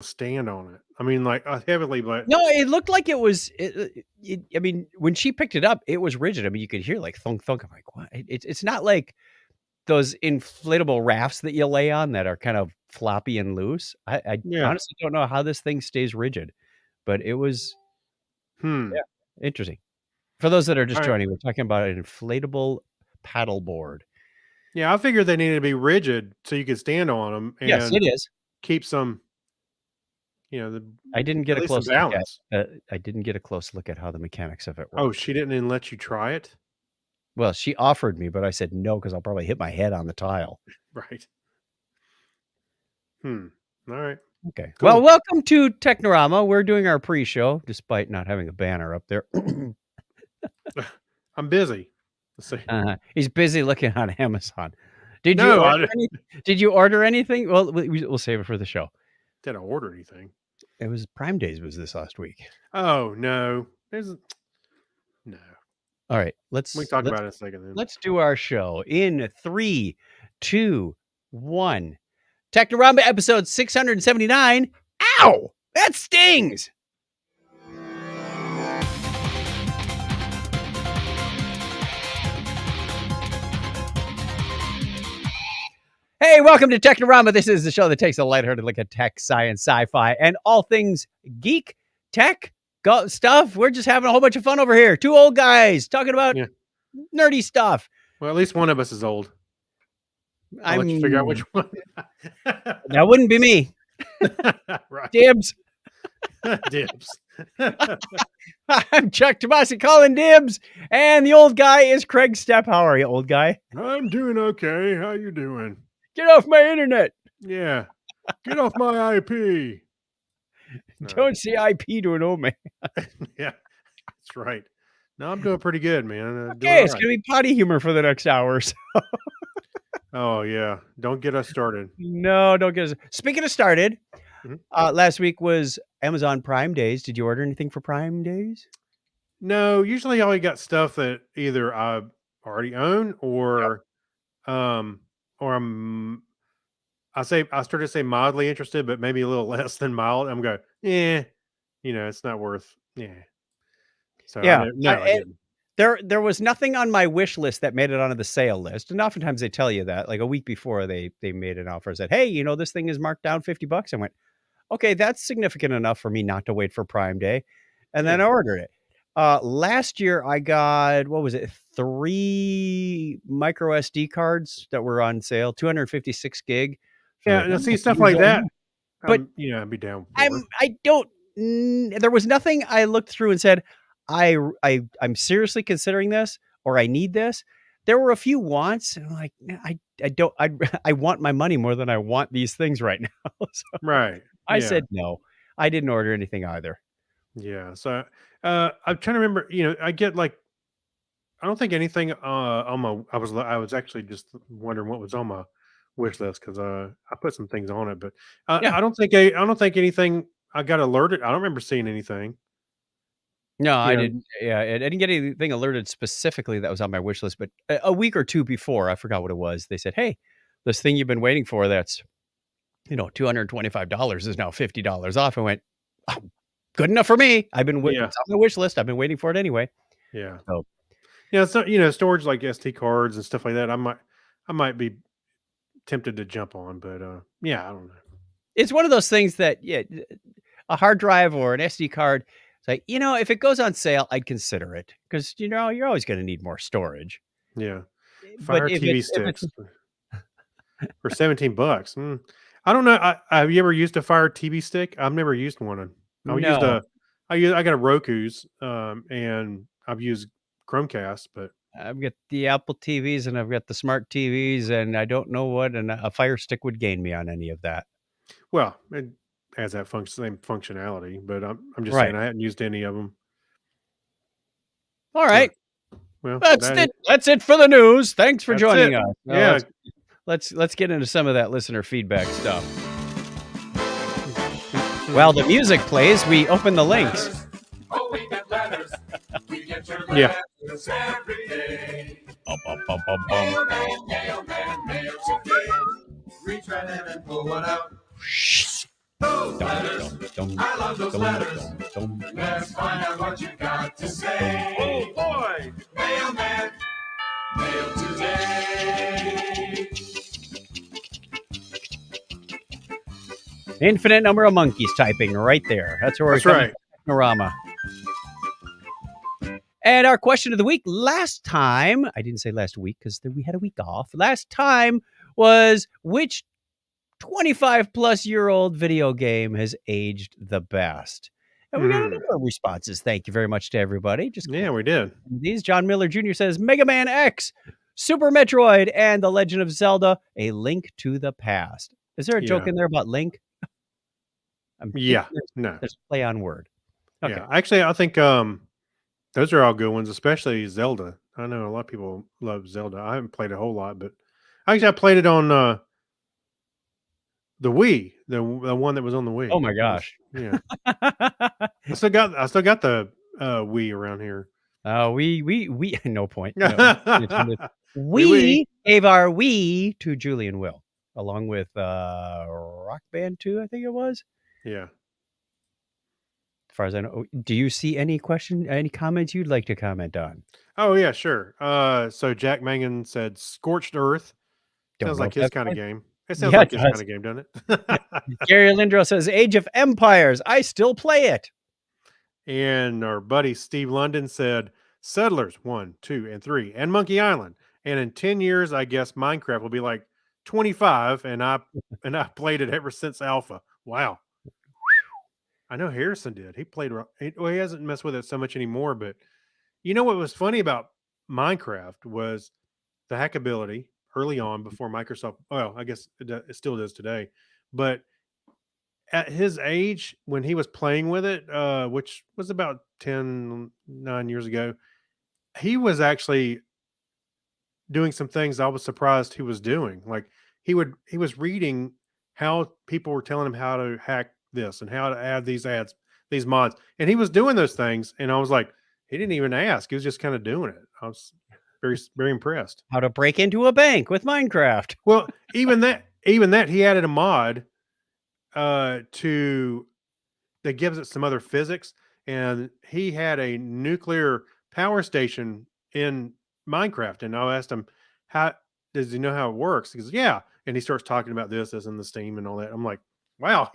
stand on it. I mean, like heavily, but No, it looked like it was. I mean, when she picked it up, it was rigid. I mean, you could hear like thunk thunk. I'm like, what? It's not like those inflatable rafts that you lay on that are kind of floppy and loose. I yeah. honestly don't know how this thing stays rigid, but it was Hmm. interesting. For those that are just All right. joining, we're talking about an inflatable paddleboard. Yeah, I figured they needed to be rigid so you could stand on them Yes, and it is. keep some, I didn't get at a least some close look balance. at. I didn't get a close look at how the mechanics of it Oh, worked. she didn't even let you try it? Well, she offered me, but I said no because I'll probably hit my head on the tile. Right. Hmm. All right. Okay. Well, Cool. welcome to Technorama. We're doing our pre-show, despite not having a banner up there. I'm busy. Let's see. He's busy looking on Amazon. Did you No, order I Did you order anything? Well, we'll save it for the show. didn't order anything. It was Prime Days was this last week. Oh no. No. All right, We can talk about it in a second then. let's do our show in 3, 2, 1. Technorama episode 679. Ow! That stings. Hey, welcome to Technorama. This is the show that takes a lighthearted look at tech, science, sci-fi, and all things geek, tech, stuff. We're just having a whole bunch of fun over here. Two old guys talking about nerdy stuff. Well, at least one of us is old. I'll let you figure out which one. That wouldn't be me. Right. Dibs. Dibs. I'm Chuck Tomasi calling dibs. And the old guy is Craig Stepp. How are you, old guy? I'm doing okay. How you doing? Get off my internet. Yeah. Get off my IP. No. Don't see IP to an old man. Yeah. That's right. No, I'm doing pretty good, man. Okay, it's going to be potty humor for the next hour or so. Oh, yeah. Don't get us started. No, don't get us. Speaking of started, last week was Amazon Prime Days. Did you order anything for Prime Days? No, usually I only got stuff that either I already own or I started to say mildly interested, but maybe a little less than mild. I'm going, it's not worth. Yeah. So yeah, I didn't. There was nothing on my wish list that made it onto the sale list. And oftentimes they tell you that like a week before they made an offer, said, hey, this thing is marked down $50. I went, okay, that's significant enough for me not to wait for Prime Day. And then I ordered it. Last year I got, what was it? 3 micro SD cards that were on sale, 256 gig. Yeah. Now see stuff like that. But I'd be down. there was nothing I looked through and said, I'm seriously considering this, or I need this. There were a few wants, and I'm like, I want my money more than I want these things right now. So right. I said no. I didn't order anything either. Yeah. So I'm trying to remember. I get like, I don't think anything on my. I was actually just wondering what was on my wish list because I put some things on it, but I don't think anything. I got alerted. I don't remember seeing anything. No, I didn't. Yeah, I didn't get anything alerted specifically that was on my wish list. But a week or two before, I forgot what it was. They said, "Hey, this thing you've been waiting for, that's $225 is now $50 off." I went, oh, "Good enough for me. I've been waiting. It's on my wish list. I've been waiting for it anyway." Yeah. So, yeah. So storage like SD cards and stuff like that. I might be tempted to jump on, but I don't know. It's one of those things that a hard drive or an SD card. It's like, if it goes on sale, I'd consider it because, you're always going to need more storage. Yeah. Fire TV sticks for $17. I don't know. Have you ever used a Fire TV stick? I've never used one. I got a Roku's, and I've used Chromecast, but I've got the Apple TVs and I've got the smart TVs, and I don't know what a Fire Stick would gain me on any of that. Well, it has that same functionality, but I'm just saying I hadn't used any of them. All right. Well, that's it for the news. Thanks for joining us. Yeah. Let's get into some of that listener feedback stuff. While the music plays, we open the links. Oh, we get letters. We get your letters every day. Mailman, mail today. Reach right in and pull one out. Those letters, I love those letters. Let's find out what you got to say. Oh boy! Mailman, mail today. Infinite number of monkeys typing right there. That's where That's we're right. Technorama. And our question of the week last time, I didn't say last week because we had a week off. Last time was which 25 plus year old video game has aged the best? And we got a number of responses. Thank you very much to everybody. Just Yeah, we did. these. John Miller Jr. says Mega Man X, Super Metroid, and The Legend of Zelda: A Link to the Past. Is there a joke Yeah. in there about Link? Yeah. No. There's a play on word. Okay. Yeah. Actually, I think those are all good ones, especially Zelda. I know a lot of people love Zelda. I haven't played a whole lot, but actually I played it on the Wii, the one that was on the Wii. Oh my gosh. Yeah. I still got the Wii around here. We no point. No. Nintendo. We gave our Wii to Julian Will, along with Rock Band 2, I think it was. Yeah. As far as I know. Do you see any comments you'd like to comment on? Oh yeah, sure. So Jack Mangan said Scorched Earth. Sounds like his kind of game. It sounds like his kind of game, doesn't it? Gary Lindro says Age of Empires. I still play it. And our buddy Steve London said Settlers 1, 2, and 3, and Monkey Island. And in 10 years, I guess Minecraft will be like 25, and I played it ever since Alpha. Wow. I know Harrison did. He played. Well, he hasn't messed with it so much anymore. But you know what was funny about Minecraft was the hackability early on before Microsoft. Well, I guess it still does today. But at his age, when he was playing with it, which was about 9 years ago, he was actually doing some things I was surprised he was doing. Like he was reading how people were telling him how to hack this and how to add these mods, and he was doing those things. And I was like, he didn't even ask; he was just kind of doing it. I was very, very impressed. How to break into a bank with Minecraft. Well, even that, he added a mod to that gives it some other physics, and he had a nuclear power station in Minecraft. And I asked him, how does he know how it works? He goes, yeah. And he starts talking about this as in the steam and all that. I'm like, wow,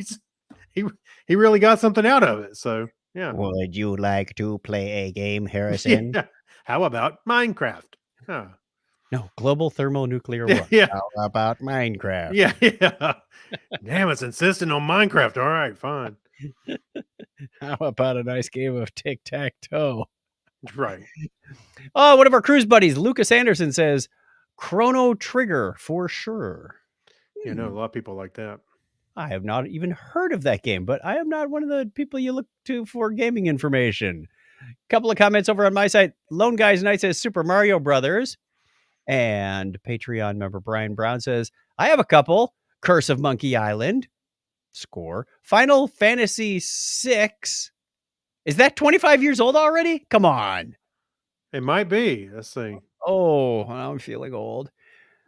he really got something out of it. So yeah. Would you like to play a game, Harrison? Yeah. How about Minecraft? Huh. No, global thermonuclear war. Yeah. How about Minecraft? Yeah, yeah. Damn, it's insisting on Minecraft. All right, fine. How about a nice game of tic-tac-toe? Right. Oh, one of our cruise buddies, Lucas Anderson, says Chrono Trigger for sure. You know, a lot of people like that. I have not even heard of that game, but I am not one of the people you look to for gaming information. Couple of comments over on my site. Lone Guys Night says Super Mario Brothers. And Patreon member Brian Brown says, I have a couple. Curse of Monkey Island. Score. Final Fantasy VI. Is that 25 years old already? Come on. It might be. Let's see. Oh, I'm feeling old.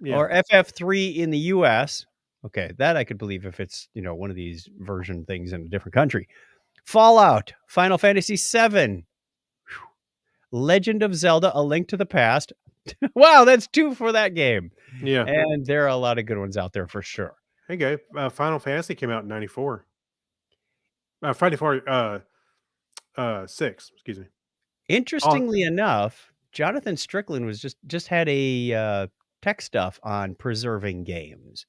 Yeah. Or FF3 in the US. Okay, that I could believe if it's, one of these version things in a different country. Fallout, Final Fantasy VII. Legend of Zelda, A Link to the Past. Wow, that's 2 for that game. Yeah. And there are a lot of good ones out there for sure. There you go. Final Fantasy came out in 94. 6, excuse me. Interestingly enough, Jonathan Strickland was just had a tech stuff on preserving games.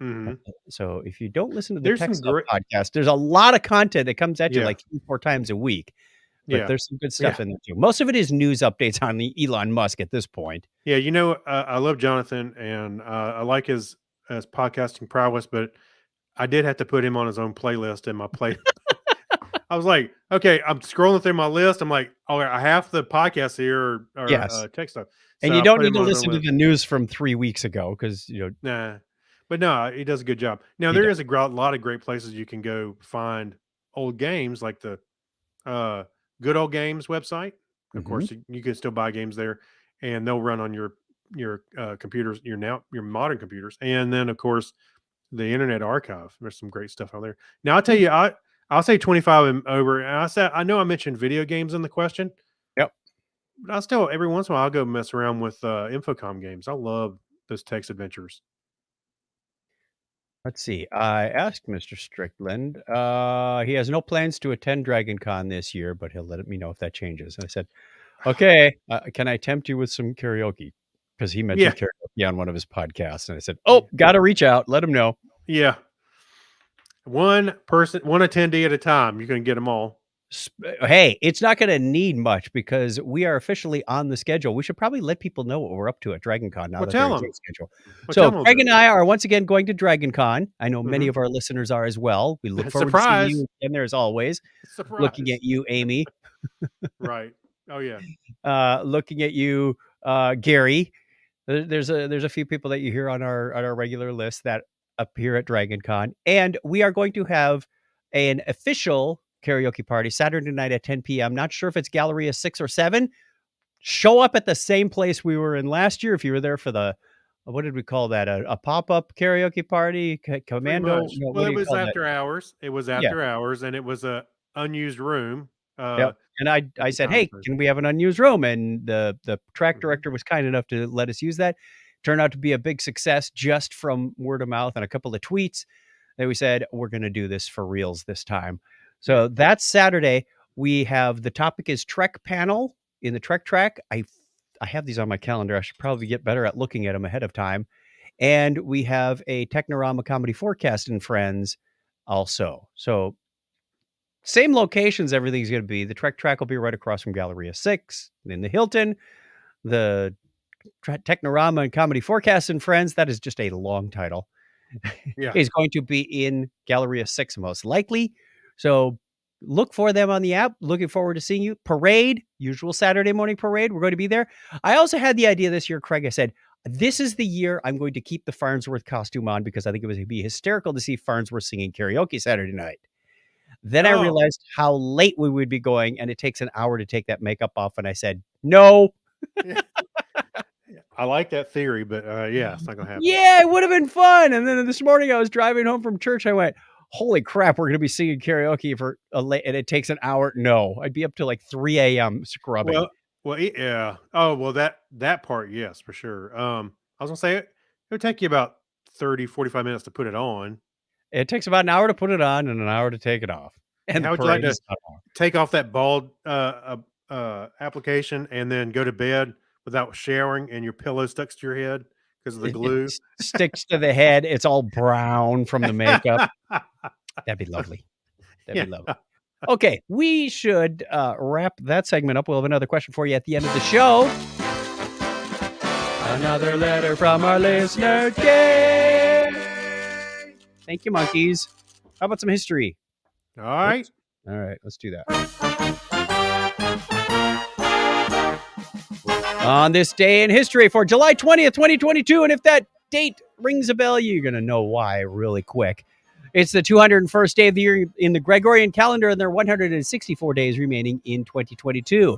Mm-hmm. So if you don't listen to the There's Tech some Stuff great podcast, there's a lot of content that comes at you Yeah. like 3-4 times a week. But Yeah. there's some good stuff in there too. Most of it is news updates on the Elon Musk at this point. Yeah, I love Jonathan, and I like his podcasting prowess, but I did have to put him on his own playlist in my play. I was like, okay, I'm scrolling through my list. I'm like, oh, I have the podcast here or Yes. tech stuff. And So you I don't put need him to on his listen own to list. the news from 3 weeks ago because Nah, but no, he does a good job. Now He there does. is a lot of great places you can go find old games, like the Good Old Games website. Of course, you can still buy games there, and they'll run on your computers, your modern computers. And then, of course, the Internet Archive. There's some great stuff on there. Now I'll tell you, I'll say 25 and over. And I know I mentioned video games in the question. Yep. But I still every once in a while I'll go mess around with Infocom games. I love those text adventures. Let's see. I asked Mr. Strickland. He has no plans to attend Dragon Con this year, but he'll let me know if that changes. And I said, okay, can I tempt you with some karaoke? Because he mentioned karaoke on one of his podcasts. And I said, oh, got to reach out. Let him know. Yeah. One attendee at a time. You can get them all. Hey, it's not going to need much because we are officially on the schedule. We should probably let people know what we're up to at Dragon Con now that they're on the schedule. So Greg and I are once again going to Dragon Con. I know many of our listeners are as well. We look forward to seeing you again there as always. Looking at you, Amy. Right. Oh yeah. Looking at you, Gary. There's a few people that you hear on our regular list that appear at Dragon Con, and we are going to have an official karaoke party Saturday night at 10 p.m. Not sure if it's Galleria 6 or 7. Show up at the same place we were in last year. If you were there for the, what did we call that? A pop-up karaoke party? Commando? No, well, it was after hours. It was after hours, and it was a unused room. Yep. And I said, hey, can we have an unused room? And the track director was kind enough to let us use that. Turned out to be a big success just from word of mouth and a couple of tweets. That we said, we're going to do this for reals this time. So that's Saturday. We have the topic is Trek panel in the Trek track. I have these on my calendar. I should probably get better at looking at them ahead of time. And we have a Technorama comedy forecast and friends also. So same locations, everything's going to be. The Trek track will be right across from Galleria 6 in the Hilton. The Technorama and comedy forecast and friends, that is just a long title. Yeah. Is going to be in Galleria 6 most likely. So look for them on the app. Looking forward to seeing you. Parade, usual Saturday morning parade. We're going to be there. I also had the idea this year, Craig. I said, this is the year I'm going to keep the Farnsworth costume on because I think it would be hysterical to see Farnsworth singing karaoke Saturday night. Then I realized how late we would be going, and it takes an hour to take that makeup off. And I said, no. I like that theory, but it's not going to happen. Yeah, it would have been fun. And then this morning I was driving home from church. I went, holy crap, we're going to be singing karaoke for and it takes an hour. No, I'd be up to like 3 a.m. scrubbing. Well, yeah. Oh, well, that part, yes, for sure. I was going to say it would take you about 30, 45 minutes to put it on. It takes about an hour to put it on and an hour to take it off. And how would you like to take off that bald application and then go to bed without showering and your pillow stuck to your head because of the glue? It sticks to the head. It's all brown from the makeup. That'd be lovely. That'd be lovely. Okay, we should wrap that segment up. We'll have another question for you at the end of the show. Another letter from our listener, Gay. Thank you, monkeys. How about some history? All right. All right, let's do that. On this day in history for July 20th, 2022, and if that date rings a bell, you're going to know why really quick. It's the 201st day of the year in the Gregorian calendar, and there are 164 days remaining in 2022.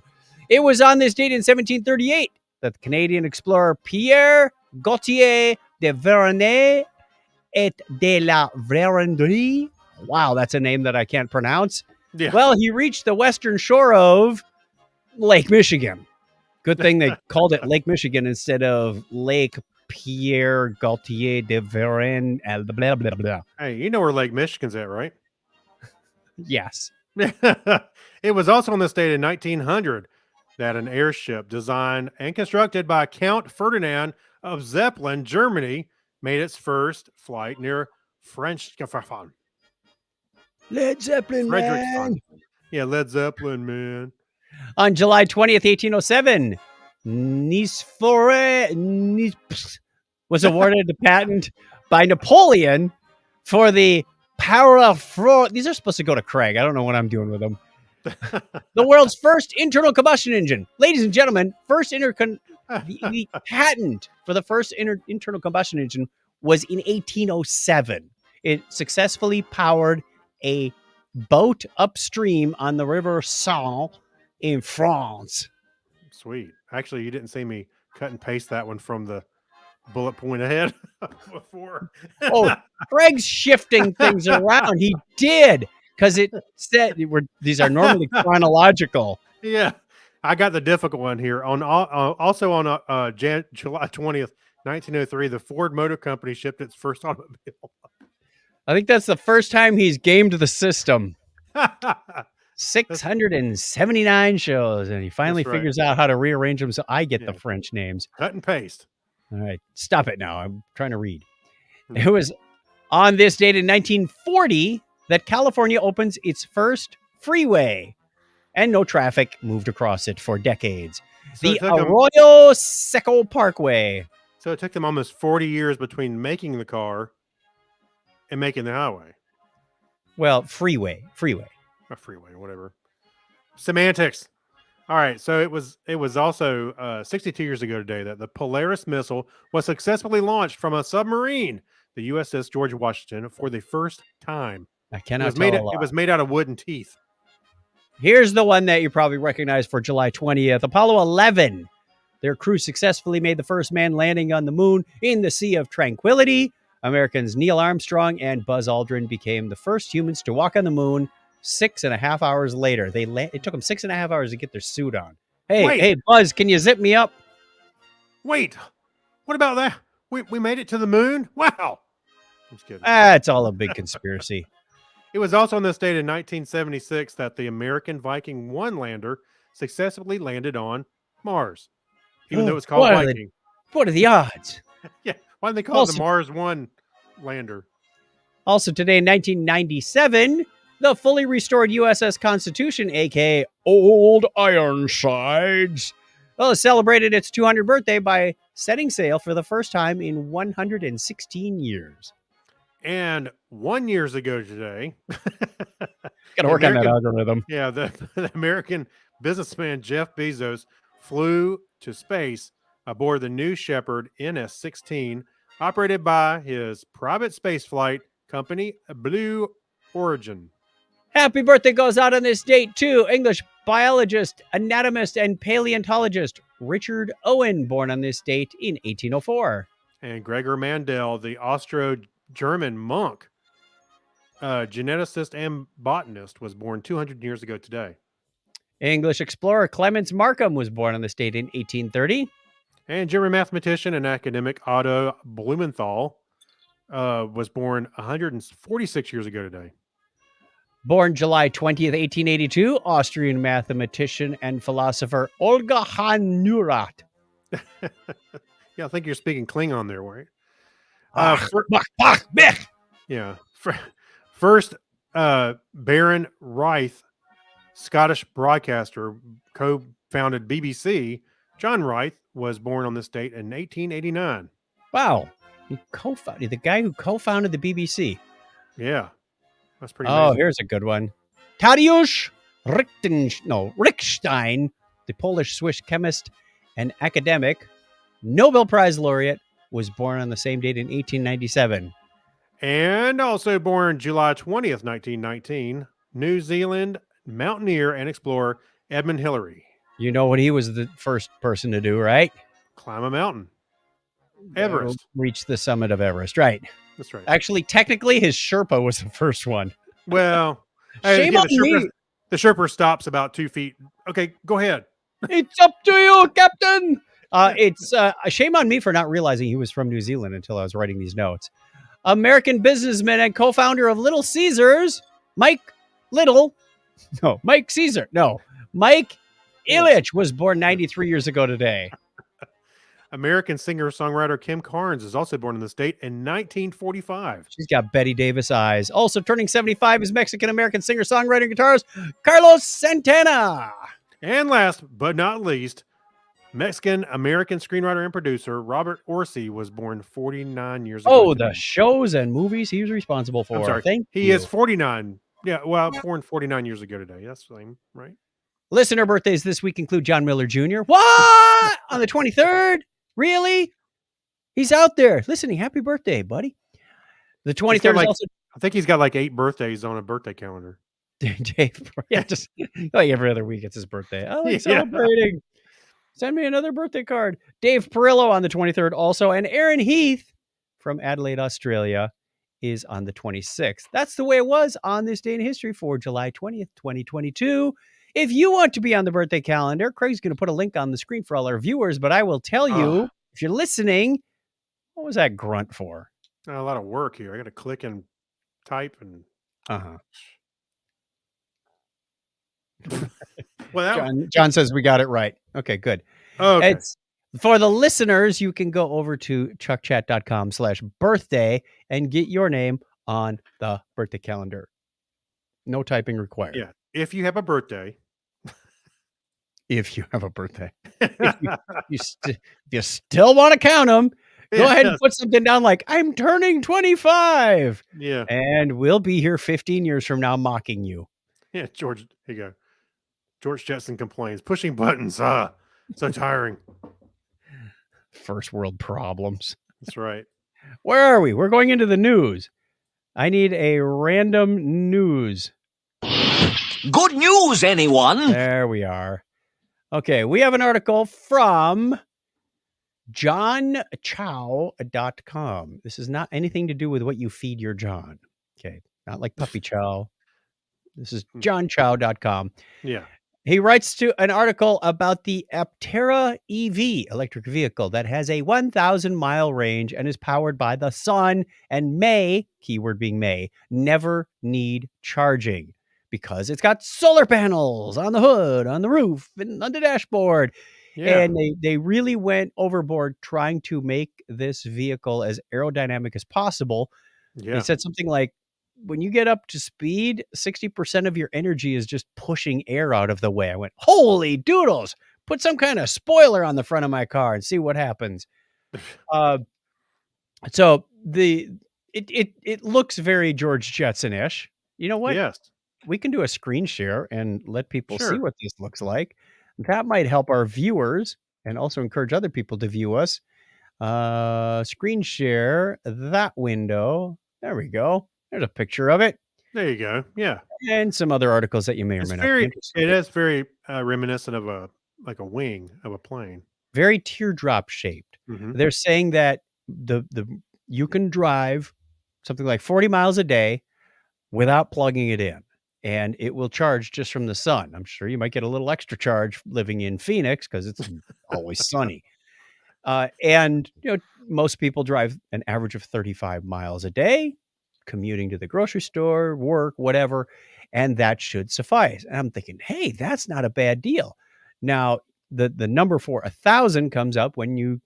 It was on this date in 1738 that the Canadian explorer Pierre Gaultier de Vernet et de la Vérendrye. Wow, that's a name that I can't pronounce. Yeah. Well, he reached the western shore of Lake Michigan. Good thing they called it Lake Michigan instead of Lake Pierre Gaultier de Vernet. Blah, blah, blah. Hey, you know where Lake Michigan's at, right? Yes. It was also on this date in 1900 that an airship designed and constructed by Count Ferdinand of Zeppelin, Germany, made its first flight near French-Gefährten. Led Zeppelin, man. Yeah, Led Zeppelin, man. On July 20th, 1807, Nice was awarded the patent by Napoleon for the powerful. These are supposed to go to Craig. I don't know what I'm doing with them. The world's first internal combustion engine. Ladies and gentlemen, the patent for the first internal combustion engine was in 1807. It successfully powered a boat upstream on the River Seine in France. Sweet. Actually, you didn't see me cut and paste that one from the bullet point ahead before. Oh, Craig's shifting things around. He did, because it said these are normally chronological. Yeah, I got the difficult one here. Also on July 20th, 1903, the Ford Motor Company shipped its first automobile. I think that's the first time he's gamed the system. 679 shows, and he finally That's right. figures out how to rearrange them so I get the Yeah. French names. Cut and paste. All right, stop it now. I'm trying to read. It was on this date in 1940 that California opens its first freeway, and no traffic moved across it for decades. So The it took them- Arroyo Seco Parkway. So it took them almost 40 years between making the car and making the highway. Well, freeway. Or freeway, whatever. Semantics. All right, so it was also 62 years ago today that the Polaris missile was successfully launched from a submarine, the USS George Washington, for the first time. I It cannot was, tell made, a lot. it was made out of wooden teeth. Here's the one that you probably recognize for July 20th. Apollo 11. Their crew successfully made the first man landing on the moon in the Sea of Tranquility. Americans Neil Armstrong and Buzz Aldrin became the first humans to walk on the moon 6.5 hours later. It took them 6.5 hours to get their suit on. Wait. Hey, Buzz, can you zip me up? Wait, what about that? We made it to the moon? Wow. I'm just kidding. It's all a big conspiracy. It was also on this date in 1976 that the American Viking 1 lander successfully landed on Mars, even though it was called Viking. What are the odds? Yeah, why did they call it the Mars 1 lander? Also today in 1997, the fully restored USS Constitution, aka Old Ironsides, celebrated its 200th birthday by setting sail for the first time in 116 years. And 1 year ago today, Got to work on that algorithm. Yeah, the American businessman Jeff Bezos flew to space aboard the New Shepard NS-16, operated by his private spaceflight company, Blue Origin. Happy birthday goes out on this date, too. English biologist, anatomist, and paleontologist Richard Owen, born on this date in 1804. And Gregor Mendel, the Austro-German monk, geneticist and botanist, was born 200 years ago today. English explorer Clements Markham was born on this date in 1830. And German mathematician and academic Otto Blumenthal was born 146 years ago today. Born July 20th, 1882, Austrian mathematician and philosopher Olga Hahn Neurath. Yeah, I think you're speaking Klingon there, right? Yeah. First, Baron Reith, Scottish broadcaster, co-founded BBC. John Reith was born on this date in 1889. Wow. He co-founded the guy who co-founded the BBC. Yeah. That's pretty Oh, amazing. here's a good one. Tadeusz Richtstein, the Polish-Swiss chemist and academic, Nobel Prize laureate, was born on the same date in 1897. And also born July 20th, 1919, New Zealand mountaineer and explorer Edmund Hillary. You know what he was the first person to do, right? Climb a mountain. Everest. Reach the summit of Everest, right? That's right. Actually, technically, his Sherpa was the first one. Well, Shame on me. The Sherpa stops about 2 feet. Okay, go ahead. It's up to you, Captain. It's a shame on me for not realizing he was from New Zealand until I was writing these notes. American businessman and co-founder of Little Caesars, Mike Caesar. No, Mike Ilitch was born 93 years ago today. American singer-songwriter Kim Carnes is also born in this date in 1945. She's got Betty Davis eyes. Also turning 75 is Mexican-American singer-songwriter and guitarist Carlos Santana. And last but not least, Mexican-American screenwriter and producer Robert Orsi was born 49 years ago. Oh, today. the shows and movies he was responsible for. I'm sorry. Thank He you. is 49. Yeah, well, born 49 years ago today. That's the same, right? Listener birthdays this week include John Miller Jr. What? On the 23rd? Really? He's out there. Listening. Happy birthday, buddy. The 23rd is also I think he's got like 8 birthdays on a birthday calendar. Dave. Yeah, just like every other week it's his birthday. I like Yeah. celebrating. Send me another birthday card. Dave Perillo on the 23rd also. And Aaron Heath from Adelaide, Australia is on the 26th. That's the way it was on this day in history for July 20th, 2022. If you want to be on the birthday calendar, Craig's going to put a link on the screen for all our viewers, but I will tell you, if you're listening, what was that grunt for? A lot of work here. I got to click and type and. Well, John says we got it right. Okay, good. Okay. It's for the listeners. You can go over to chuckchat.com/birthday and get your name on the birthday calendar. No typing required. Yeah. If you have a birthday. If you have a birthday. If you still want to count them, go ahead and put something down like, I'm turning 25. Yeah. And we'll be here 15 years from now mocking you. Yeah, George, here you go. George Jetson complains, pushing buttons, so tiring. First world problems. That's right. Where are we? We're going into the news. I need a random news. Good news, anyone? There we are. Okay, we have an article from johnchow.com. This is not anything to do with what you feed your John. Okay, not like puppy chow. This is johnchow.com. Yeah. He writes to an article about the Aptera EV electric vehicle that has a 1,000-mile range and is powered by the sun and may, keyword being may, never need charging because it's got solar panels on the hood, on the roof, and on the dashboard. Yeah. And they really went overboard trying to make this vehicle as aerodynamic as possible. Yeah. They said something like, when you get up to speed, 60% of your energy is just pushing air out of the way. I went, holy doodles, put some kind of spoiler on the front of my car and see what happens. So it looks very George Jetson-ish. You know what? Yes. We can do a screen share and let people see what this looks like. That might help our viewers and also encourage other people to view us. Screen share that window. There we go. There's a picture of it. There you go. Yeah. And some other articles that you may or may not be interested in. It is very reminiscent of a wing of a plane. Very teardrop shaped. Mm-hmm. They're saying that you can drive something like 40 miles a day without plugging it in. And it will charge just from the sun. I'm sure you might get a little extra charge living in Phoenix because it's always sunny. And most people drive an average of 35 miles a day, commuting to the grocery store, work, whatever, and that should suffice. And I'm thinking, hey, that's not a bad deal. Now, the number for 1,000 comes up when you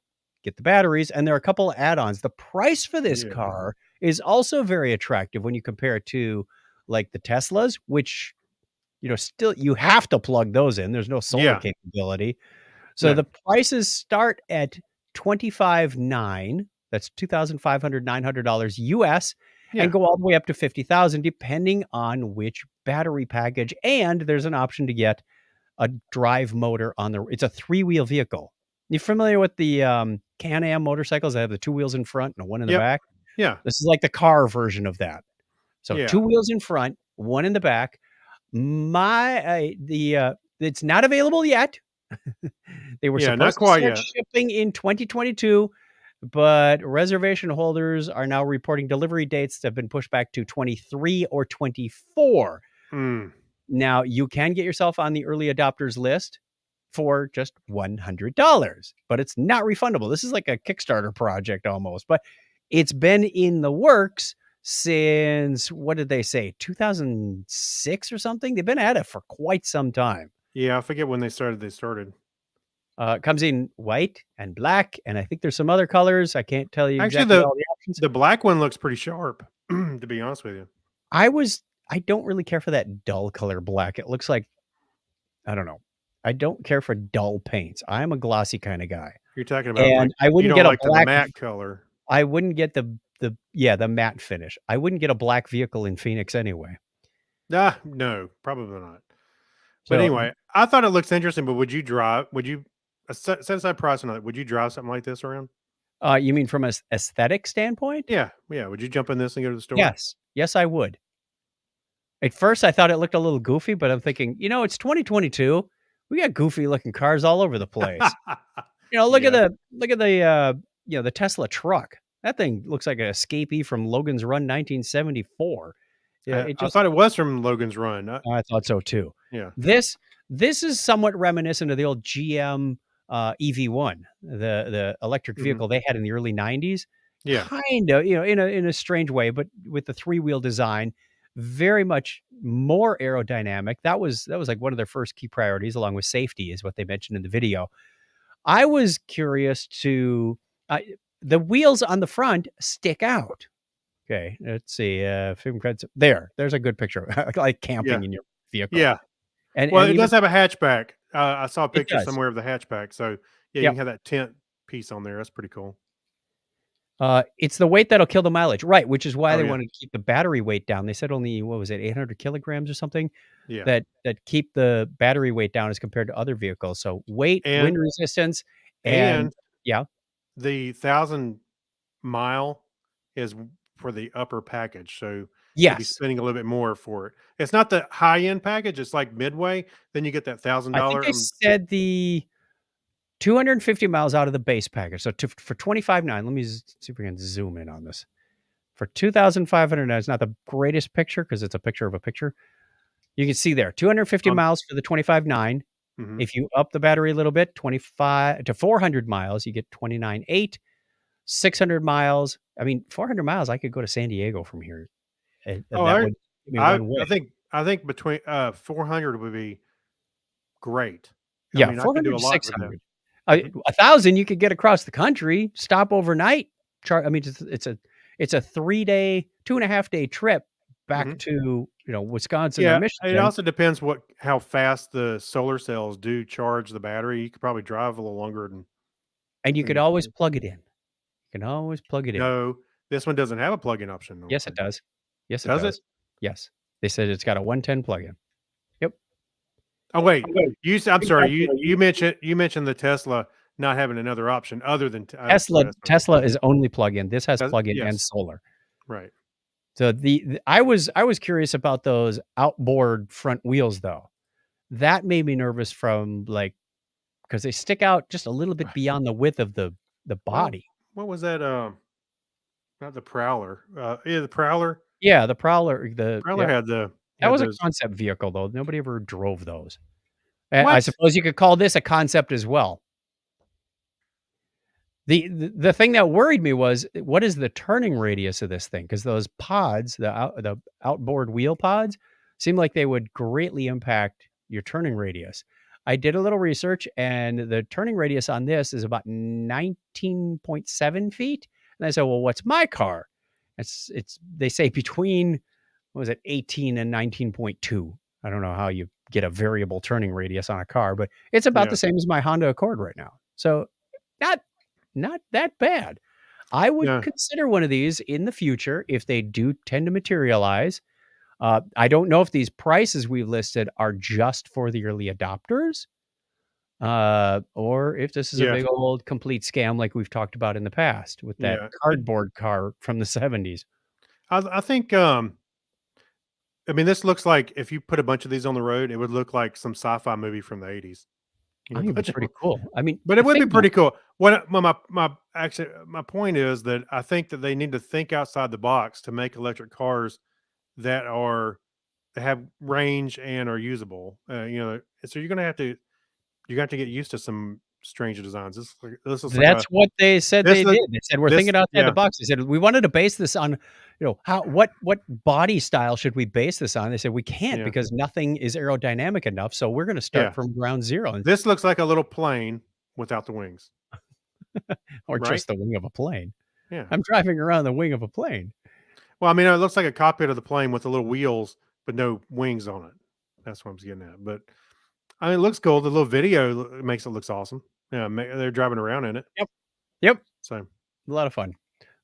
get the batteries, and there are a couple of add-ons. The price for this car is also very attractive when you compare it to like the Teslas, which, still you have to plug those in. There's no solar capability. So the prices start at $25,900. That's $2,500, $900 and go all the way up to $50,000, depending on which battery package. And there's an option to get a drive motor it's a 3-wheel vehicle. You familiar with the Can-Am motorcycles that have the 2 wheels in front and one in the back? Yeah. This is like the car version of that. So 2 wheels in front, 1 in the back. It's not available yet. They were supposed to start shipping in 2022, but reservation holders are now reporting delivery dates that have been pushed back to 23 or 24. Now, you can get yourself on the early adopters list for just $100, but it's not refundable. This is like a Kickstarter project almost, but it's been in the works since, what did they say, 2006 or something? They've been at it for quite some time. Yeah, I forget when they started. It comes in white and black, and I think there's some other colors. I can't tell you actually exactly all the options. The black one looks pretty sharp, to be honest with you. I don't really care for that dull color black. It looks like, I don't know. I don't care for dull paints. I'm a glossy kind of guy. You're talking about, and I wouldn't get a black matte color. I wouldn't get the matte finish. I wouldn't get a black vehicle in Phoenix anyway. No, probably not. But anyway, I thought it looks interesting, but would you set aside price on it, would you drive something like this around? You mean from an aesthetic standpoint? Yeah. Would you jump in this and go to the store? Yes, I would. At first, I thought it looked a little goofy, but I'm thinking, it's 2022. We got goofy looking cars all over the place. Look Yeah. at the Tesla truck. That thing looks like an escapee from Logan's Run 1974. Yeah, it I just thought it was from Logan's Run. I thought so too. Yeah. This is somewhat reminiscent of the old GM EV1, the electric Mhm. vehicle they had in the early 90s. Yeah. Kind of, in a strange way, but with the three-wheel design, very much more aerodynamic. That was like one of their first key priorities, along with safety, is what they mentioned in the video. I was curious to the wheels on the front stick out. Okay, let's see. Film credits. There's a good picture, like camping Yeah. in your vehicle. Yeah. And Well, and it even does have a hatchback. I saw a it picture does. somewhere of the hatchback. So yeah, you Yep. can have that tent piece on there. That's pretty cool. It's the weight that'll kill the mileage, right? Which is why Oh they yeah. wanted to keep the battery weight down. They said only, what was it, 800 kilograms or something, Yeah. that keep the battery weight down as compared to other vehicles. So weight, And wind resistance, and and yeah, the 1,000 mile is for the upper package. So you'll be yes. spending a little bit more for it. It's not the high end package. It's like midway. Then you get that thousand I think dollar. they said the 250 miles out of the base package. So for 25.9, let me see if we can zoom in on this. For 2,500, it's not the greatest picture because it's a picture of a picture. You can see there, 250 On, miles for the 25.9. mhm. If you up the battery a little bit, 25 to 400 miles, you get 29.8. 600 miles. I mean, 400 miles, I could go to San Diego from here. And Oh, that would give me I one way. I think between 400 would be great. I Yeah, mean, I could do 400 a to lot with them. 600. Mhm. 1,000 you could get across the country, stop overnight. I mean, it's a 3-day, 2.5-day trip back Mhm. to, Wisconsin or Yeah, it Michigan, also depends how fast the solar cells do charge the battery. You could probably drive a little longer and you than could you always plug it in. You can always plug it in. No, this one doesn't have a plug-in option, no. Yes, it does. Yes, it Does it? does. Yes. They said it's got a 110 plug-in. Yep. Oh, wait. Okay. I'm sorry, you mentioned the Tesla not having another option other than Tesla that's what I Tesla is only plug-in. This has does plug-in and yes, solar. right. So I was curious about those outboard front wheels though. That made me nervous from because they stick out just a little bit beyond the width of the Well, body. what was that, not the Prowler, yeah, the Prowler. Yeah, the Prowler, Prowler that had was a those. concept vehicle though. Nobody ever drove those. I What? suppose you could call this a concept as well. The thing that worried me was what is the turning radius of this thing? Because those pods, the outboard wheel pods, seem like they would greatly impact your turning radius. I did a little research, and the turning radius on this is about 19.7 feet. And I said, "Well, what's my car?" It's they say between what was it 18 and 19.2. I don't know how you get a variable turning radius on a car, but it's about Yeah, the same as my Honda Accord right now. So not not that bad. I would yeah, consider one of these in the future if they do tend to materialize. I don't know if these prices we've listed are just for the early adopters, or if this is a yeah, big old complete scam like we've talked about in the past with that yeah. cardboard car from the 70s. I think, I mean, this looks like if you put a bunch of these on the road, it would look like some sci-fi movie from the 80s. You I know, a think it'd be bunch of pretty 'em. cool. I mean, But it would be think about pretty cool. What my actually my point is that I think that they need to think outside the box to make electric cars that have range and are usable. So you got to get used to some strange designs. This looks like That's a what they said this they look did. They said, "We're this thinking outside the yeah, box." They said, "We wanted to base this on, how what body style should we base this on?" They said, "We can't yeah, because nothing is aerodynamic enough, so we're gonna start yeah. from ground zero and This looks like a little plane without the wings, or right? just the wing of a plane." Yeah. I'm driving around the wing of a plane. Well, I mean, it looks like a cockpit of the plane with the little wheels, but no wings on it. That's what I'm getting at. But I mean, it looks cool. The little video makes it looks awesome. Yeah, they're driving around in it. Yep. Yep. So, A lot of fun.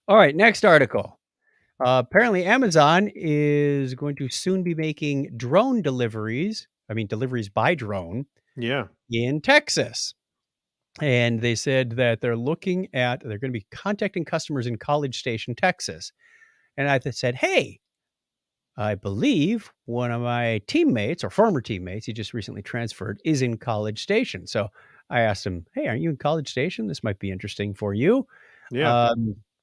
All right, next article. Apparently Amazon is going to soon be making drone deliveries. I mean, deliveries by drone yeah, in Texas. And they said that they're going to be contacting customers in College Station, Texas. And I said, hey, I believe one of my teammates or former teammates, he just recently transferred, is in College Station. So I asked him, "Hey, aren't you in College Station? This might be interesting for you." Yeah.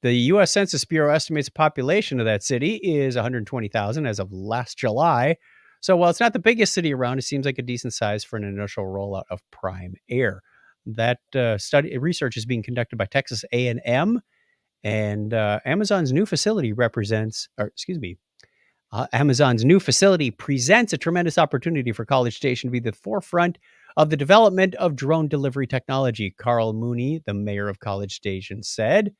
The U.S. Census Bureau estimates the population of that city is 120,000 as of last July. So while it's not the biggest city around, it seems like a decent size for an initial rollout of Prime Air. That research is being conducted by Texas A&M, and Amazon's new facility Amazon's new facility presents a tremendous opportunity for College Station to be the forefront of the development of drone delivery technology, Carl Mooney, the mayor of College Station, said.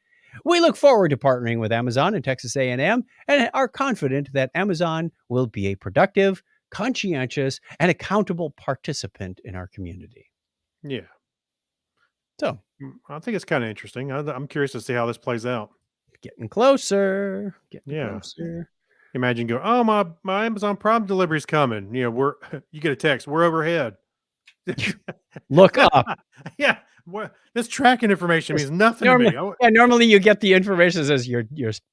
We look forward to partnering with Amazon and Texas A&M and are confident that Amazon will be a productive, conscientious, and accountable participant in our community. Yeah. So, I think it's kind of interesting. I'm curious to see how this plays out. getting closer. Yeah. Imagine going, oh, my Amazon Prime delivery's coming. You know, you get a text, we're overhead. Look up. Yeah. This tracking information means nothing to me. Normally you get the information that says your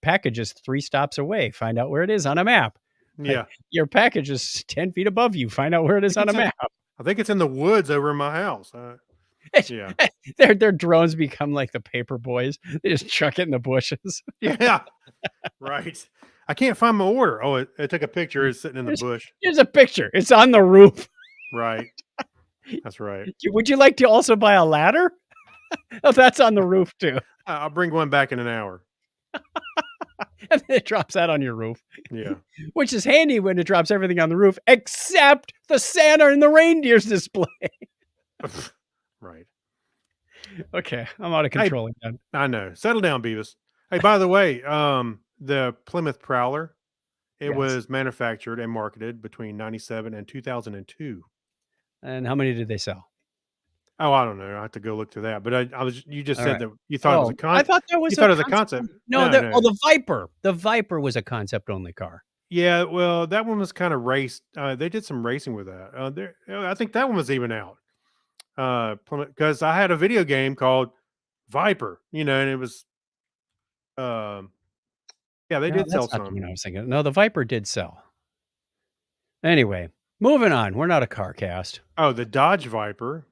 package is 3 stops away. Find out where it is on a map. Yeah. Your package is 10 feet above you. Find out where it is on a map. I think it's in the woods over in my house. Yeah. Their drones become like the paper boys. They just chuck it in the bushes. Yeah. Right. I can't find my order. Oh, it took a picture. It's sitting in the bush. Here's a picture. It's on the roof. Right. That's right. Would you like to also buy a ladder? Oh, that's on the roof too. I'll bring one back in an hour. And then it drops that on your roof. Yeah. Which is handy when it drops everything on the roof, except the Santa and the reindeer's display. Right. Okay. I'm out of control again. I know. Settle down, Beavis. Hey, by the way, the Plymouth Prowler, it was manufactured and marketed between 97 and 2002. And how many did they sell? Oh, I don't know. I have to go look through that. But you just said that you thought it was a concept. I thought that was you thought it was a concept. No, the Viper. The Viper was a concept only car. Yeah, well, that one was kind of raced. They did some racing with that. I think that one was even out. Because I had a video game called Viper, and it was they did sell some. I was thinking. No, the Viper did sell. Anyway, moving on. We're not a car cast. Oh, the Dodge Viper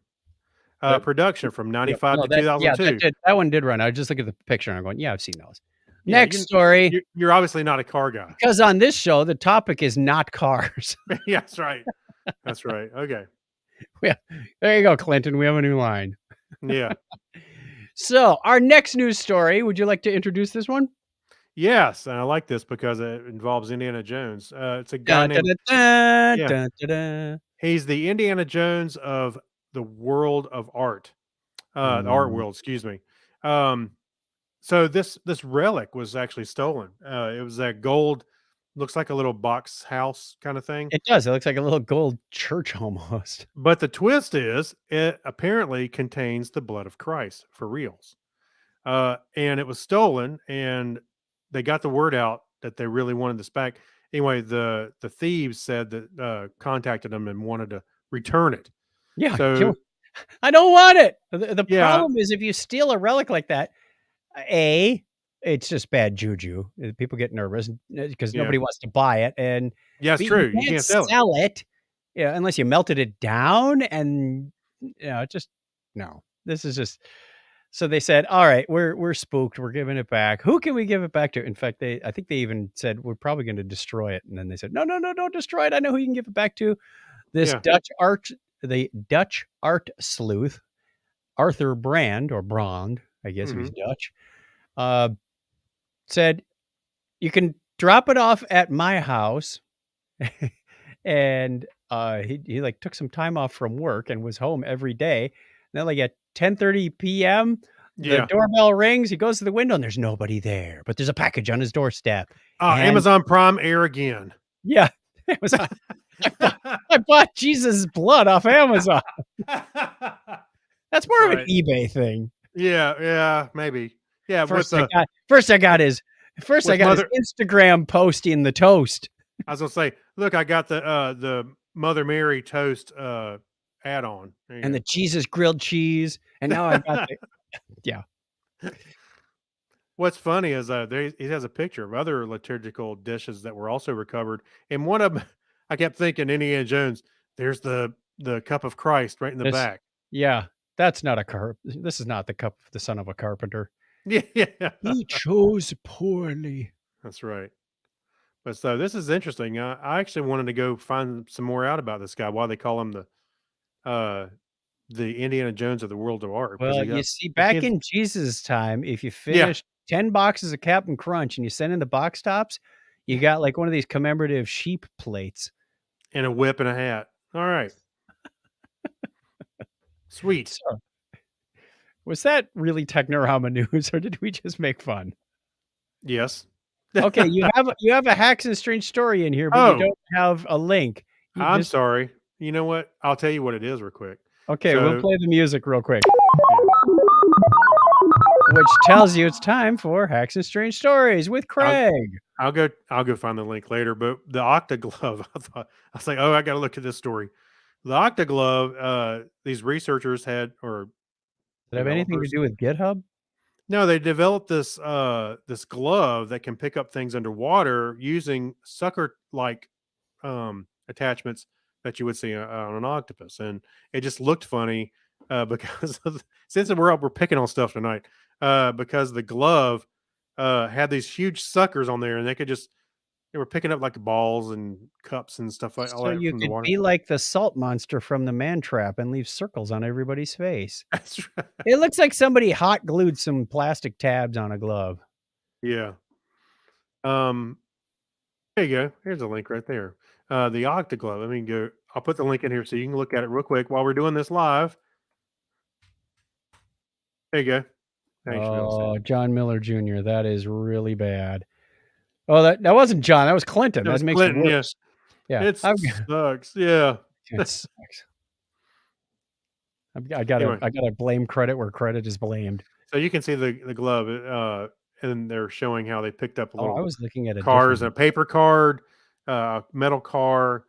production from 95 to 2002. Yeah, that one did run. I just look at the picture and I'm going, yeah, I've seen those. Next story. You're obviously not a car guy. Because on this show, the topic is not cars. Yeah, that's right. That's right. Okay. Yeah, there you go, Clinton. We have a new line. Yeah. So our next news story, would you like to introduce this one? Yes, and I like this because it involves Indiana Jones. It's a guy named He's the Indiana Jones of the world of art, the art world. Excuse me. So this relic was actually stolen. It was that gold, looks like a little box house kind of thing. It does. It looks like a little gold church almost. But the twist is, it apparently contains the blood of Christ for reals. And it was stolen, and they got the word out that they really wanted this back. Anyway, the thieves said that contacted them and wanted to return it. Yeah, so I don't want it. The problem is if you steal a relic like that, it's just bad juju. People get nervous because nobody wants to buy it, and it's true. You can't sell it. Yeah, unless you melted it down, and just no. This is just. So they said, all right, we're spooked. We're giving it back. Who can we give it back to? In fact, I think they even said, we're probably going to destroy it. And then they said, no, don't destroy it. I know who you can give it back to. The Dutch art sleuth, Arthur Brand, or Brand, I guess he's Dutch, said, you can drop it off at my house. And he like took some time off from work and was home every day. And then like at 10:30 p.m. the doorbell rings. He goes to the window and there's nobody there, but there's a package on his doorstep. Amazon Prime Air again. Yeah, Amazon. I bought Jesus' blood off Amazon. That's more of an eBay thing. Yeah, maybe. Yeah. First I got his Instagram posting the toast. I was gonna say, look, I got the Mother Mary toast add-on and the Jesus grilled cheese, and now I got what's funny is he has a picture of other liturgical dishes that were also recovered, and one of them, I kept thinking Indiana Jones. There's the cup of Christ right in the This, back. yeah, that's not a this is not the cup of the son of a carpenter. Yeah, yeah, He chose poorly. that's right. But so this is interesting. I actually wanted to go find some more out about this guy. Why they call him uh the Indiana Jones of the world of art? Because Well, he you got see, he back can't. in Jesus' time, if you Yeah, finished 10 boxes of Captain Crunch and you sent in the box tops, you got like one of these commemorative sheep plates. and a whip and a hat. All right, sweet. So, was that really Technorama news, or did we just make fun? Yes. Okay, you have a Hacks and Strange Story in here, but you Oh, don't have a link. You I'm just sorry. You know what? I'll tell you what it is real quick. okay, we'll So, play the music real quick, yeah, which tells you it's time for Hacks and Strange Stories with I'll Craig. I'll go find the link later. But the Octa Glove, I was like, oh, I got to look at this story. The Octa Glove, these researchers had or Did it have anything to developers. do with GitHub? No, they developed this glove that can pick up things underwater using sucker like attachments that you would see on an octopus, and it just looked funny because since we're picking on stuff tonight, because the glove had these huge suckers on there, and they were picking up like balls and cups and stuff like all So that you from the could water. be like the salt monster from the Man Trap and leave circles on everybody's face. That's right. It looks like somebody hot glued some plastic tabs on a glove. Yeah. Um, There you go. Here's a link right there. The Octa Glove. I mean, go. I'll put the link in here so you can look at it real quick while we're doing this live. There you go. Now you should be able to see it. Oh, John Miller Jr. That is really bad. Oh, that wasn't John. That was Clinton. It was That makes it Clinton. Yeah, worse. Yeah, it I've, sucks. Yeah. it sucks. I Anyway, gotta blame credit where credit is blamed. so you can see the glove, and they're showing how they picked up Oh, I little was looking at a cars, different, a paper card, metal car,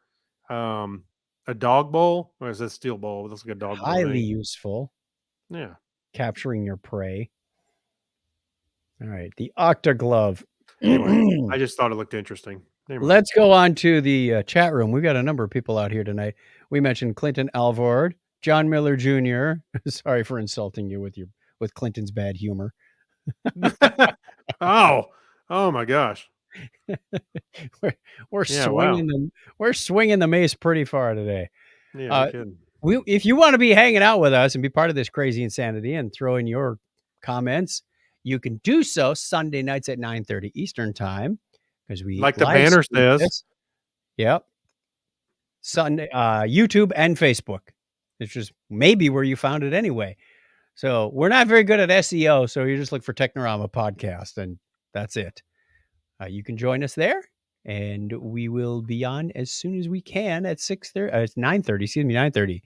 um, a dog bowl, or is this steel bowl? It looks like a dog bowl to highly me. useful, Yeah. capturing your prey. All right, the Octa Glove. Anyway, I just thought it looked interesting. Never mind. Let's go on to the chat room. We've got a number of people out here tonight. We mentioned Clinton Alvord, John Miller Jr. Sorry for insulting you with Clinton's bad humor. Oh, oh my gosh. We're Yeah, wow. swinging the mace pretty far today. Yeah, no kidding. If you want to be hanging out with us and be part of this crazy insanity and throw in your comments, you can do so Sunday nights at 9:30 Eastern time because we Like the live banner stream says. this. Yep. Sunday, YouTube and Facebook. It's just maybe where you found it anyway. So we're not very good at SEO, so you just look for Technorama podcast, and that's it. You can join us there, and we will be on as soon as we can at 6:30. It's 9:30. Excuse me, 9:30.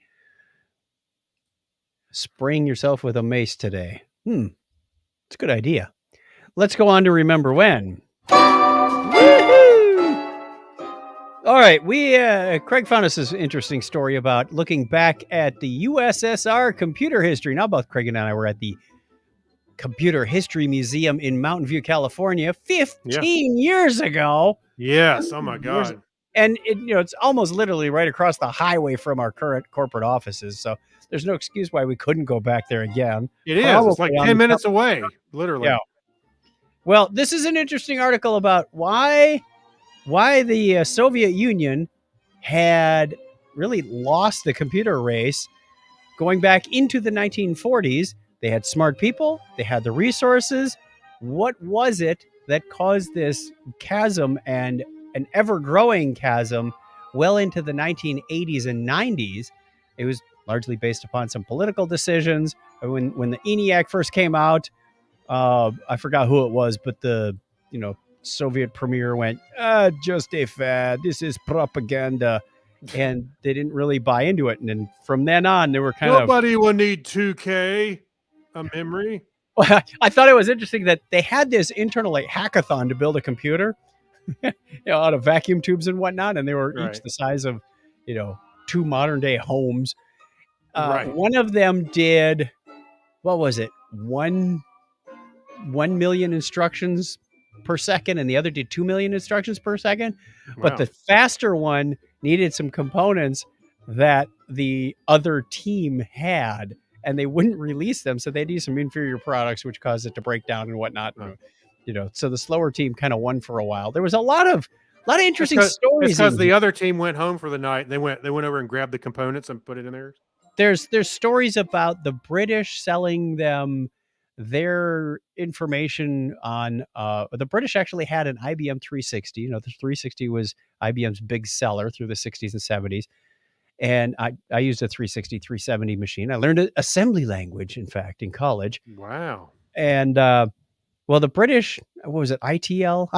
Spraying yourself with a mace today. It's a good idea. Let's go on to Remember When. Woo-hoo! All right, Craig found us this interesting story about looking back at the USSR computer history. Now, both Craig and I were at the Computer History Museum in Mountain View, California, 15 years ago. Yes. Oh my God. And it's almost literally right across the highway from our current corporate offices. So there's no excuse why we couldn't go back there again. It is. It's like 10 minutes away, literally. Yeah. Well, this is an interesting article about why the Soviet Union had really lost the computer race going back into the 1940s. They had smart people. They had the resources. What was it that caused this chasm, and an ever-growing chasm, well into the 1980s and 90s? It was largely based upon some political decisions. When the ENIAC first came out, I forgot who it was, but the Soviet premier went, just a fad. This is propaganda. And they didn't really buy into it. And then from then on, they were Nobody will need 2K, a memory. I thought it was interesting that they had this internal hackathon to build a computer, out of vacuum tubes and whatnot. And they were each the size of, 2 modern day homes. One of them did, what was it? 1 million instructions per second and the other did 2 million instructions per second. But Wow. the faster one needed some components that the other team had, and they wouldn't release them. So they'd use some inferior products, which caused it to break down and whatnot. Oh. So the slower team kind of won for a while. There was a lot of interesting It's stories. because the other team went home for the night. They went over and grabbed the components and put it in there. There's stories about the British selling them their information on the British actually had an IBM 360. The 360 was IBM's big seller through the 60s and 70s. And I used a 360 370 machine. I learned assembly language, in fact, in college. Wow. And well, the British, what was it, ICL,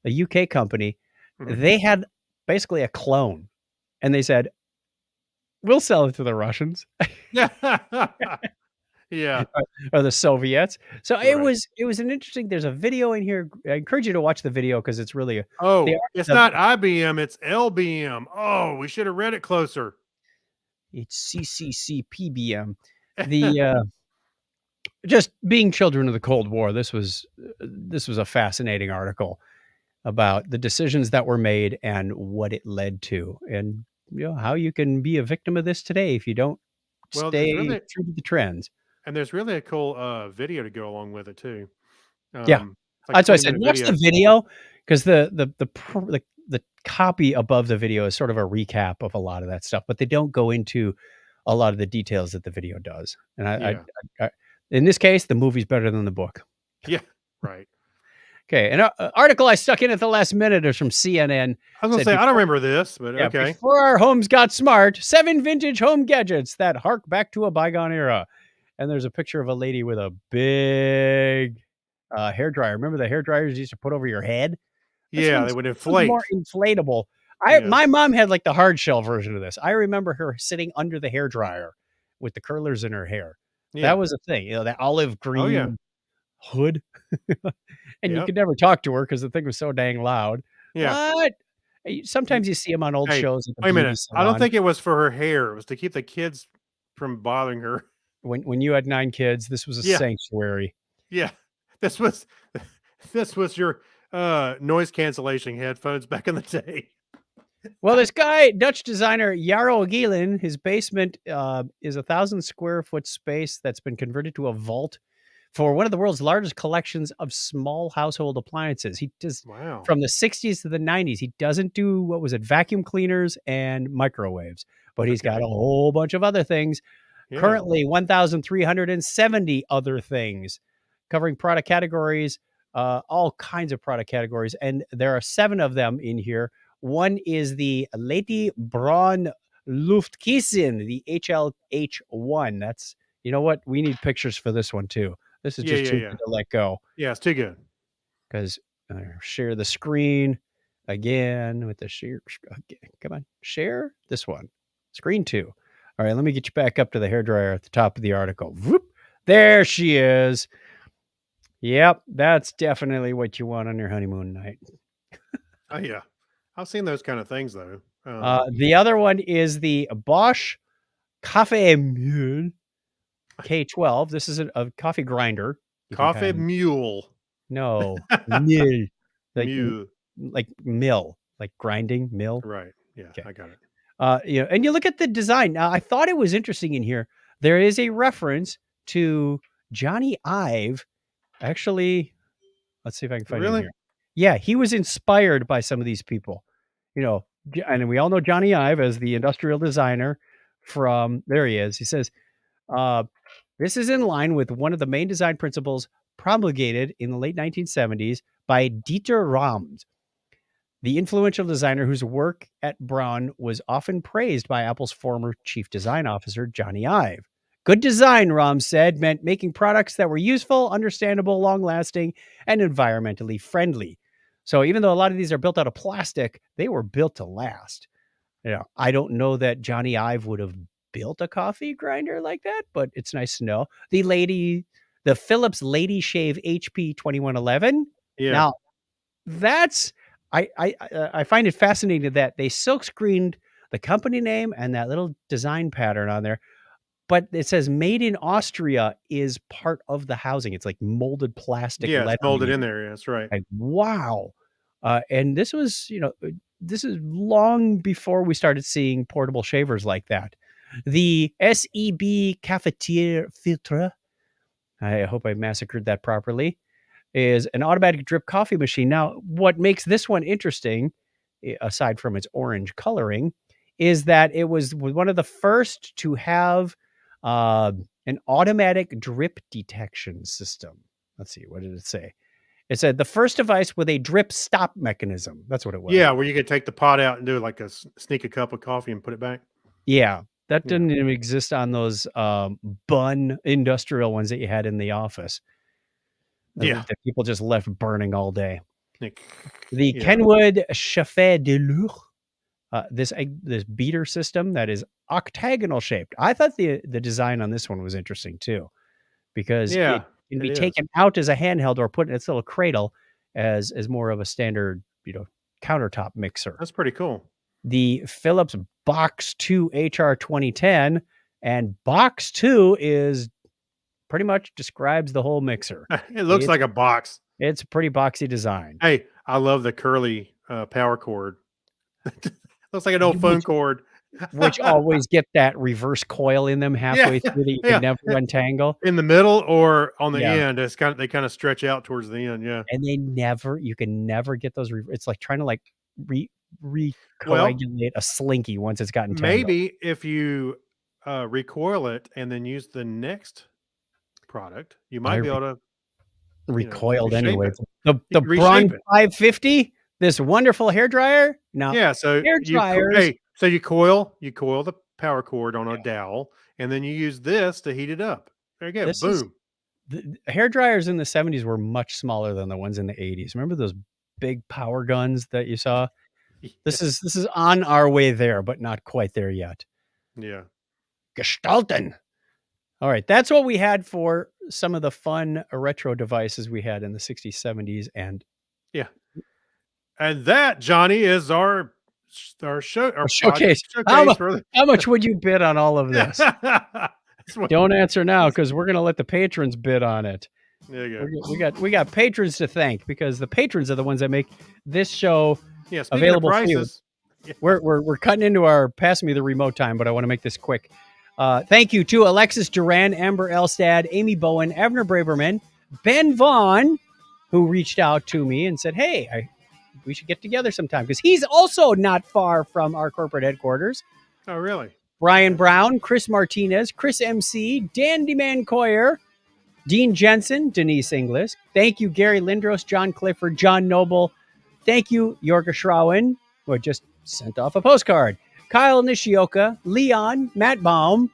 a UK company, they had basically a clone, and they said, we'll sell it to the Russians. Yeah. Or the Soviets. So Right. it was an interesting, there's a video in here. I encourage you to watch the video because it's really it's not IBM, it's LBM. Oh, we should have read it closer. It's CCCPBM. The just being children of the Cold War, this was a fascinating article about the decisions that were made and what it led to, and how you can be a victim of this today if you don't stay true to the trends. And there's really a cool video to go along with it too. Yeah, that's why I said watch the video, because the copy above the video is sort of a recap of a lot of that stuff, but they don't go into a lot of the details that the video does. And I in this case, the movie's better than the book. Yeah, right. Okay, an article I stuck in at the last minute is from CNN. I was going to say, I don't remember this, but okay. Before our homes got smart, 7 vintage home gadgets that hark back to a bygone era. And there's a picture of a lady with a big hairdryer. Remember the hairdryers you used to put over your head? Yeah, they would inflate. More inflatable. My mom had like the hard shell version of this. I remember her sitting under the hairdryer with the curlers in her hair. Yeah. That was a thing. That olive green hood. And you could never talk to her because the thing was so dang loud. Yeah. What? Sometimes you see them on old shows. Wait a minute. I don't think it was for her hair. It was to keep the kids from bothering her. When you had 9 kids, this was a sanctuary. Yeah. This was your noise cancellation headphones back in the day. Well, this guy, Dutch designer Jaro Gielen, his basement is 1,000 square foot space that's been converted to a vault for one of the world's largest collections of small household appliances. He does from the 60s to the 90s. He doesn't do, vacuum cleaners and microwaves, but he's got a whole bunch of other things. Yeah. Currently, 1,370 other things covering product categories, all kinds of product categories. And there are 7 of them in here. One is the Lady Braun Luftkissen, the HLH1. That's, you know what? We need pictures for this one too. This is just too good to let go. Yeah, it's too good. Because share the screen again with the share. Come on, share this one. Screen 2. All right, let me get you back up to the hairdryer at the top of the article. Whoop, there she is. Yep, that's definitely what you want on your honeymoon night. Oh, yeah. I've seen those kind of things, though. The other one is the Bosch Kaffeemühle K12. This is a coffee grinder. Coffee mule. No, mill. Mule. Like mill, like grinding mill. Right. Yeah, okay. I got it. And you look at the design. Now, I thought it was interesting in here. There is a reference to Johnny Ive. Actually, let's see if I can find it here. Yeah, he was inspired by some of these people, and we all know Johnny Ive as the industrial designer from, there he is. He says, this is in line with one of the main design principles promulgated in the late 1970s by Dieter Rams, the influential designer whose work at Braun was often praised by Apple's former chief design officer, Johnny Ive. Good design, Rams said, meant making products that were useful, understandable, long-lasting, and environmentally friendly. So even though a lot of these are built out of plastic, they were built to last. I don't know that Johnny Ive would have built a coffee grinder like that, but it's nice to know. The Philips Lady Shave HP 2111. Yeah. Now, that's I find it fascinating that they silk screened the company name and that little design pattern on there. but it says made in Austria is part of the housing. It's like molded plastic. Yeah, it's molded lettering. in there. Yeah, that's right. Like, wow. And this was, this is long before we started seeing portable shavers like that. The Seb Cafeteria Filter, I hope I massacred that properly, is an automatic drip coffee machine. Now, what makes this one interesting, aside from its orange coloring, is that it was one of the first to have an automatic drip detection system. Let's see, what did it say? It said the first device with a drip stop mechanism. That's what it was. Yeah, where you could take the pot out and do like sneak a cup of coffee and put it back. Yeah, that Yeah. didn't even exist on those bun industrial ones that you had in the office. Yeah. That people just left burning all day. Nick. The Yeah. Kenwood Chafé de Lourdes, this beater system that is octagonal shaped. I thought the design on this one was interesting too, because Yeah, it can be it is. taken out as a handheld or put in its little cradle as more of a standard, countertop mixer. That's pretty cool. The Philips Box 2 HR 2010, and Box 2 is pretty much describes the whole mixer. It looks like a box. It's a pretty boxy design. Hey, I love the curly power cord. Looks like an old phone cord. Which always get that reverse coil in them halfway through that you can never untangle. In the middle or on the Yeah. end. It's they kind of stretch out towards the end. Yeah. And you can never get those. It's like trying to recoagulate a slinky once it's gotten tangled. Maybe if you recoil it and then use the next product, you might be able to recoiled reshape anyway. it. The Reshape Braun it. 550, this wonderful hair dryer. Now, Yeah, so hair dryers. you coil the power cord on a dowel, and then you use this to heat it up. There you go. Boom. The hair dryers in the 70s were much smaller than the ones in the 80s. Remember those big power guns that you saw? This is on our way there, but not quite there yet. Yeah. Gestalten. All right, that's what we had for some of the fun retro devices we had in the 60s, 70s, and yeah. And that, Johnny, is our showcase. How much would you bid on all of this? Don't answer now, because we're going to let the patrons bid on it. There you go. We got patrons to thank, because the patrons are the ones that make this show available for you. Yeah. We're cutting into our pass me the remote time, but I want to make this quick. Thank you to Alexis Duran, Amber Elstad, Amy Bowen, Avner Braverman, Ben Vaughn, who reached out to me and said, hey, we should get together sometime, because he's also not far from our corporate headquarters. Oh, really? Brian Brown, Chris Martinez, Chris MC, Dan DeMancoyer, Dean Jensen, Denise Inglis. Thank you, Gary Lindros, John Clifford, John Noble. Thank you, Yorga Schrauen, who just sent off a postcard. Kyle Nishioka, Leon, Matt Baum,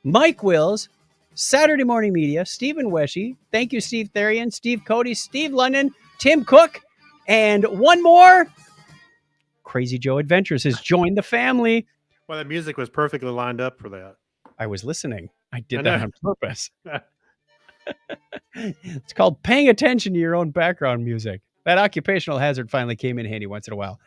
Mike Wills, Saturday Morning Media, Stephen Weshy. Thank you, Steve Therian, Steve Cody, Steve London, Tim Cook, and one more. Crazy Joe Adventures has joined the family. Well, that music was perfectly lined up for that. I was listening. I did that on purpose. It's called paying attention to your own background music. That occupational hazard finally came in handy once in a while.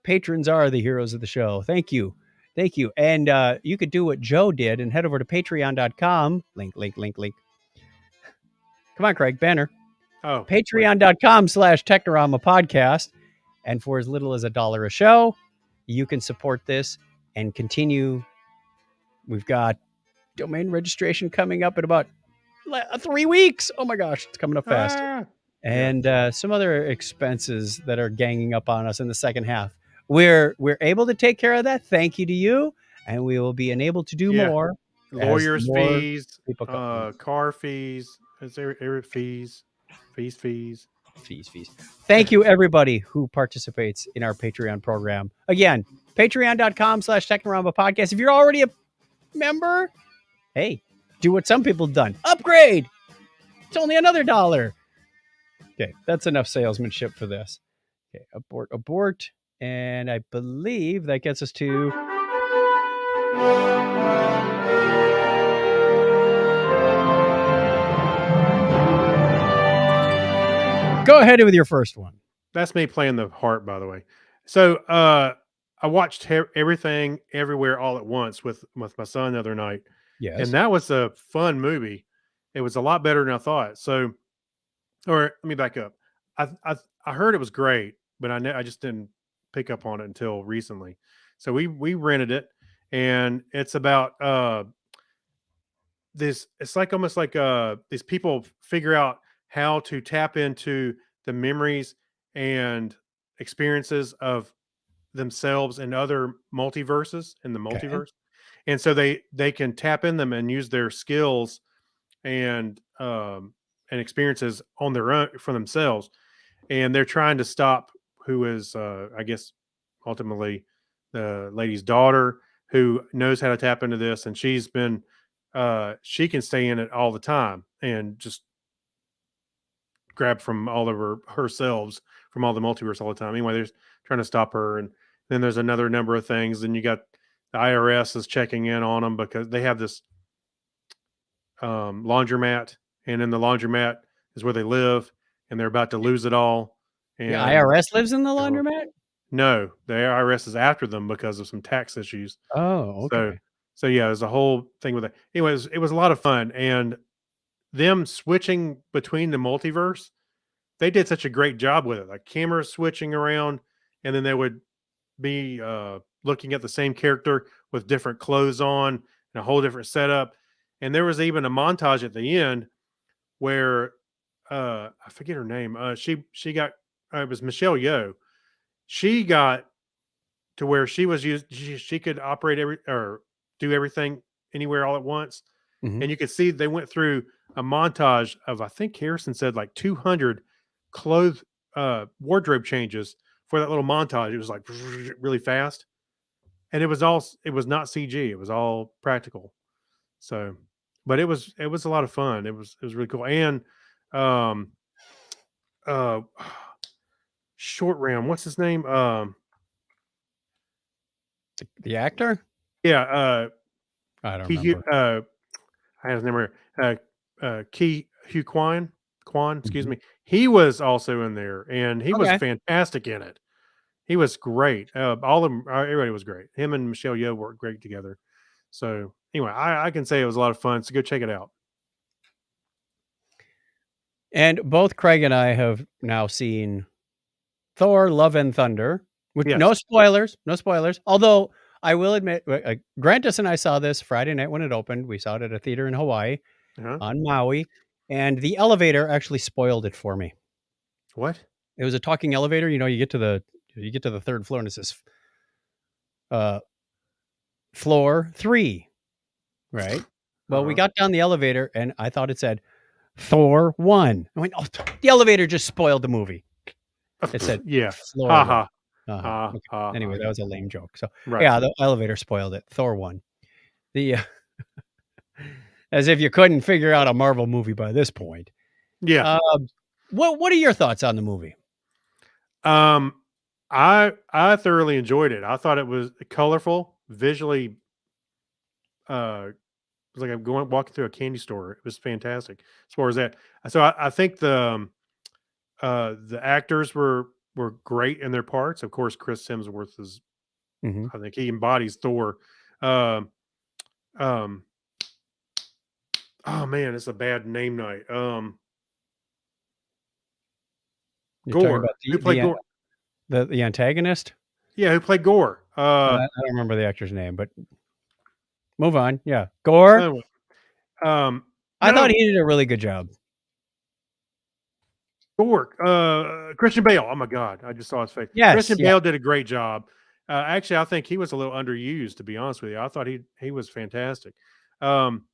Patrons are the heroes of the show. Thank you. Thank you. And you could do what Joe did and head over to patreon.com. Link. Come on, Craig. Banner. Oh, Patreon.com/Technorama podcast. And for as little as $1 a show, you can support this and continue. We've got domain registration coming up in about 3 weeks. Oh my gosh, it's coming up fast. And some other expenses that are ganging up on us in the second half. We're able to take care of that. Thank you to you. And we will be enabled to do more. Lawyers' fees, people car fees, fees. Thank you, everybody who participates in our Patreon program. Again, patreon.com/Technorama podcast. If you're already a member, hey, do what some people have done. Upgrade. It's only another $1. Okay, that's enough salesmanship for this. Okay, abort. And I believe that gets us to... Go ahead with your first one. That's me playing the harp, by the way. So I watched Everything Everywhere All at Once with my son the other night. Yes. and that was a fun movie. It was a lot better than I thought. So, or let me back up. I heard it was great, but I just didn't pick up on it until recently. So we rented it, and it's about this. It's like almost like these people figure out how to tap into the memories and experiences of themselves and other multiverses in the Okay. multiverse, and so they can tap in them and use their skills and experiences on their own for themselves, and they're trying to stop who is I guess ultimately the lady's daughter, who knows how to tap into this, and she's been she can stay in it all the time and just grab from all of herself from all the multiverse all the time. Anyway, there's trying to stop her, and then there's another number of things. Then you got the IRS is checking in on them because they have this laundromat, and in the laundromat is where they live, and they're about to lose it all. The And IRS lives in the uh, laundromat? no, the IRS is after them because of some tax issues. Oh, So, okay. so yeah, there's a whole thing with it. Anyways, it was a lot of fun, and them switching between the multiverse, they did such a great job with it. Like cameras switching around, and then they would be looking at the same character with different clothes on and a whole different setup. And there was even a montage at the end where I forget her name. She got it was Michelle Yeoh. She got to where she was used. She could operate or do everything anywhere all at once, Mhm. and you could see they went through a montage of, I think Harrison said, like 200 clothes wardrobe changes for that little montage. It was like really fast, and it was not CG. It was all practical. So, but it was a lot of fun. It was really cool. And um uh short round, what's his name? The actor? Yeah, I don't Key remember. I had his name right. Key Hugh Kwan, excuse Mhm. me. He was also in there, and he was Okay. fantastic in it. He was great. All of them, everybody was great. Him and Michelle Yeoh worked great together. So anyway, I can say it was a lot of fun. So go check it out. And both Craig and I have now seen Thor: Love and Thunder, with no Yes. spoilers, no spoilers. Although I will admit, Grantis and I saw this Friday night when it opened. We saw it at a theater in Hawaii Uh-huh. on Maui, and the elevator actually spoiled it for me. What? It was a talking elevator. You know, you get to the third floor, and it says uh, floor 3, right? Well, we Uh-huh. got down the elevator, and I thought it said Thor 1. I went, oh, the elevator just spoiled the movie. It said Yeah. floor Ha 1. ha. Uh-huh. Ha Okay. ha Anyway, ha. that was a lame joke. So Right. yeah, the elevator spoiled it. Thor 1. The as if you couldn't figure out a Marvel movie by this point. Yeah. What are your thoughts on the movie? Um, I thoroughly enjoyed it. I thought it was colorful, visually. It was like I'm going walking through a candy store. It was fantastic as far as that. So I think the actors were great in their parts. Of course, Chris Hemsworth is. Mhm. I think he embodies Thor. Um, um, oh man, it's a bad name night. You're talking Gore. about Who played Gore? the antagonist? Yeah, who played Gore? I don't remember the actor's name, but move on. Yeah. Gore. Oh, I thought no, he did a really good job. Gore. Christian Bale. Oh my God, I just saw his face. Yes, Christian yeah. Bale did a great job. Actually, I think he was a little underused, to be honest with you. I thought he was fantastic. Um,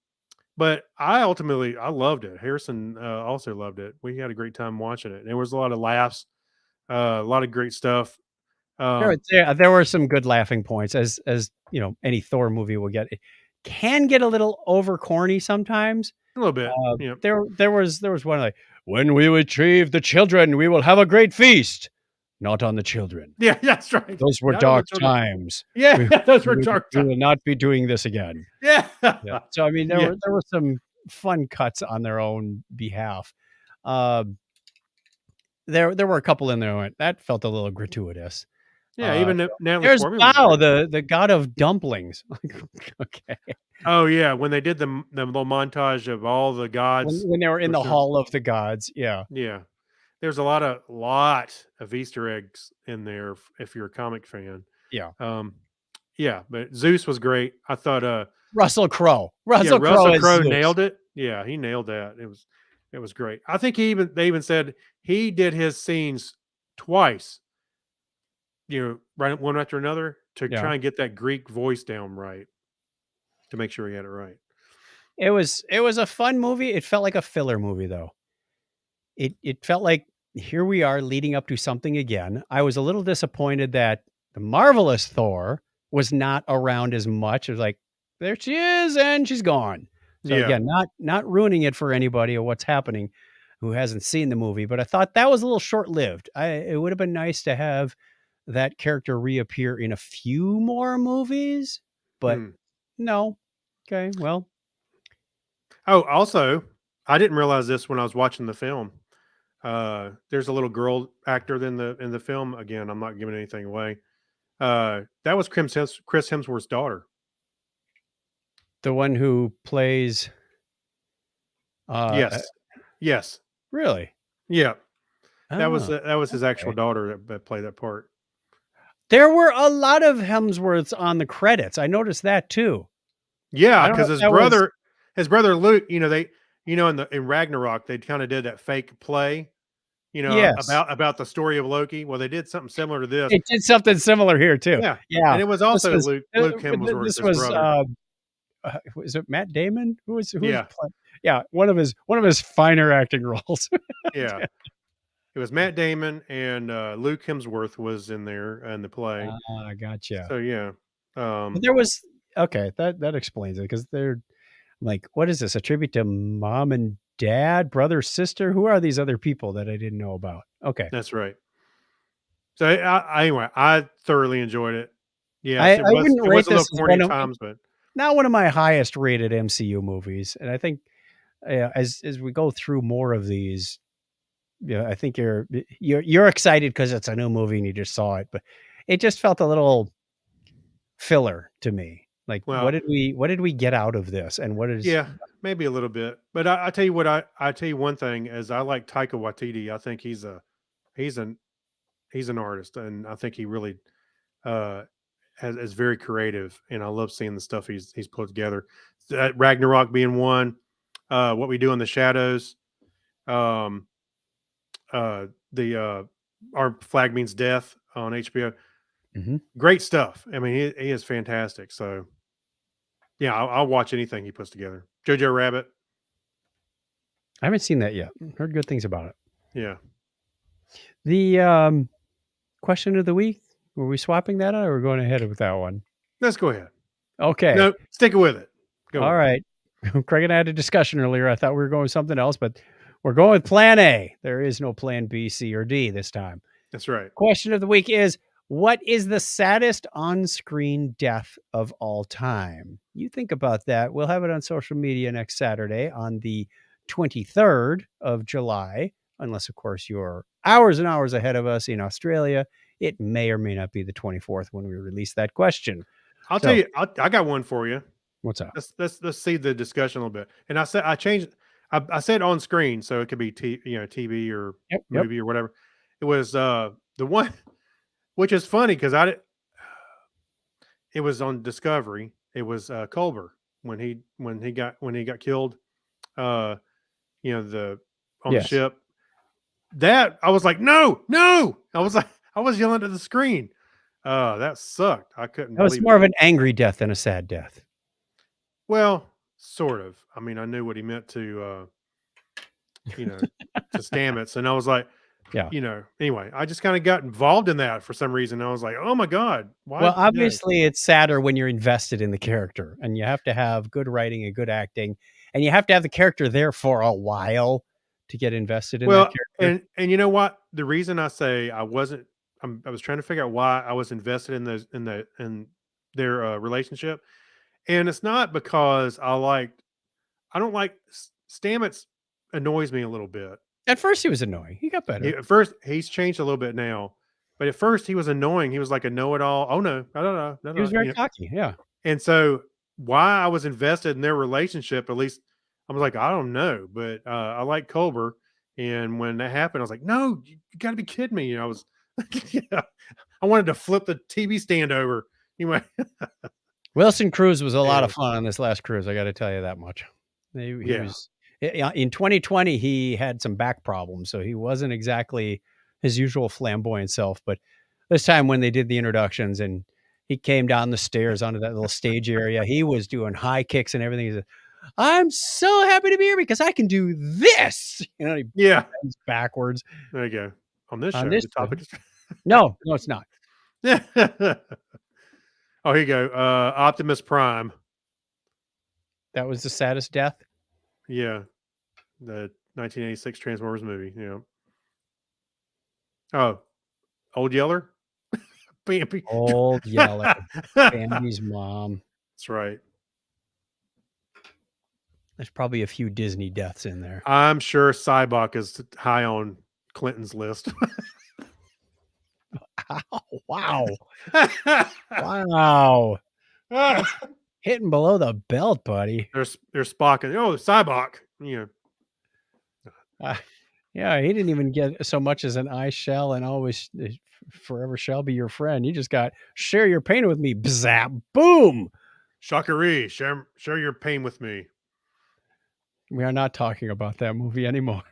but I loved it. Harrison also loved it. We had a great time watching it. There was a lot of laughs, a lot of great stuff. Um, There were some good laughing points, as you know, any Thor movie will get. It can get a little over corny sometimes. a little bit, you know. There was one like, when we retrieve the children, we will have a great feast. Not on the children. Yeah, that's right. Those were Not on the dark children. times. Yeah, We, those were dark we times. will not be doing this again. Yeah, Yeah. So I mean, yeah, there were some fun cuts on their own behalf. Um, there were a couple in there that went, that felt a little gratuitous. yeah. Even Natalie There's Portman was Bao, great. the god of dumplings. Like, okay. Oh yeah, when they did the little montage of all the gods. When they were in for the sure. Hall of the Gods. Yeah. Yeah, there's a lot of Easter eggs in there if you're a comic fan. Yeah. Um, yeah, but Zeus was great. I thought, Russell Crowe. yeah, Russell Crowe Russell is Crowe Zeus. nailed it. Yeah, he nailed that. It was great. I think they even said he did his scenes twice, right one after another to Yeah. try and get that Greek voice down right to make sure he had it right. It was a fun movie. It felt like a filler movie though. It felt like here we are leading up to something again. I was a little disappointed that the marvelous Thor was not around as much. It was like, there she is, and she's gone. So Yeah. again, not ruining it for anybody or what's happening who hasn't seen the movie, but I thought that was a little short-lived. It would have been nice to have that character reappear in a few more movies, but Hmm. no. Okay, well, Oh, also, I didn't realize this when I was watching the film. There's a little girl actor in the film. Again, I'm not giving anything away. That was Chris Hemsworth's daughter. the one who plays Yes, yes, really? yeah. Oh, That was his actual okay. daughter that played that part. There were a lot of Hemsworths on the credits. I noticed that too. Yeah, I don't know because if that was his brother Luke, in Ragnarok, they kind of did that fake play, yes. about the story of Loki. Well, they did something similar to this. It did something similar here too. Yeah, Yeah. and it was This also was Luke this Hemsworth's was brother. was it Matt Damon? Who was Yeah, playing? Yeah, one of his finer acting roles. yeah. It was Matt Damon and Luke Hemsworth was in there in the play. Ah, gotcha. So yeah, But there was okay, that explains it because they're like, what is this? A tribute to mom and dad, brother, sister? Who are these other people that I didn't know about? Okay. that's right. So anyway, I thoroughly enjoyed it. I, Yes, I wouldn't it rate was a little this as corny one at of times, but not one of my highest rated MCU movies. And I think as we go through more of these, I think you're excited because it's a new movie and you just saw it, but it just felt a little filler to me. Like, well, what did we get out of this? And what is yeah, maybe a little bit. But I tell you what, I tell you one thing is I like Taika Waititi. I think he's an he's an artist, and I think he really uh is very creative, and I love seeing the stuff he's put together. That Ragnarok being one, What We Do in the Shadows, um, the Our Flag Means Death on HBO. Mhm. Great stuff. I mean, he is fantastic. So yeah, I'll watch anything he puts together. Jojo Rabbit, I haven't seen that yet. Heard good things about it. yeah. The question of the week, were we swapping that out or we're going ahead with that one? Let's go ahead. Okay. No, stick with it. Go All with it. right. Craig and I had a discussion earlier. I thought we were going with something else, but we're going with plan A. There is no plan B, C, or D this time. That's right. Question of the week is, what is the saddest on-screen death of all time? You think about that. We'll have it on social media next Saturday on the 23rd of July, unless, of course, you're hours and hours ahead of us in Australia. It may or may not be the 24th when we release that question. I'll So, tell you. I got one for you. what's up? Let's see the discussion a little bit. And I changed. I said on screen, so it could be TV or Yep. movie or whatever. It was the one, which is funny because I did. It was on Discovery. It was Culber when he got killed. The on the Yes. ship. That I was like, no, no. I was yelling at the screen. That sucked. I couldn't That was believe more it. of an angry death than a sad death. Well, sort of. I mean, I knew what he meant to Stamets, and I was like, Yeah. Anyway, I just kind of got involved in that for some reason. I was like, oh my god, why? Well, obviously, it's sadder when you're invested in the character, and you have to have good writing and good acting, and you have to have the character there for a while to get invested in that Well, character. and you know what? The reason I say I wasn't, I was trying to figure out why I was invested in in their relationship, and it's not because I don't like Stamets annoys me a little bit. At first, he was annoying. He got better. At first, he's changed a little bit now, but at first he was annoying. He was like a know-it-all. Oh no, no, no, no, no, He was no. very cocky. Yeah. And so why I was invested in their relationship. At least I was like, I don't know, but I like Culber. And when that happened, I was like, no, you got to be kidding me. I was, yeah, I wanted to flip the TV stand over. Anyway, Wilson Cruz was a lot of yeah, fun on this last cruise. I got to tell you that much. He yeah, was in 2020. He had some back problems, so he wasn't exactly his usual flamboyant self. But this time, when they did the introductions and he came down the stairs onto that little stage area, he was doing high kicks and everything. He said, "I'm so happy to be here because I can do this." He yeah. bends backwards There you go. On this on show, this. the topic is. No, it's not. Oh, here you go. Optimus Prime. That was the saddest death. Yeah. The 1986 Transformers movie. Yeah. Oh, Old Yeller? Bambi. Old Yeller, Bambi's mom. That's right. There's probably a few Disney deaths in there. I'm sure Cybok is high on Clinton's list. Wow. Wow. Hitting below the belt, buddy. There's Spock and Cybok. Yeah. Yeah, he didn't even get so much as an I shall and always forever shall be your friend. You just got share your pain with me. Bzap, boom. Shockery, share your pain with me. We are not talking about that movie anymore.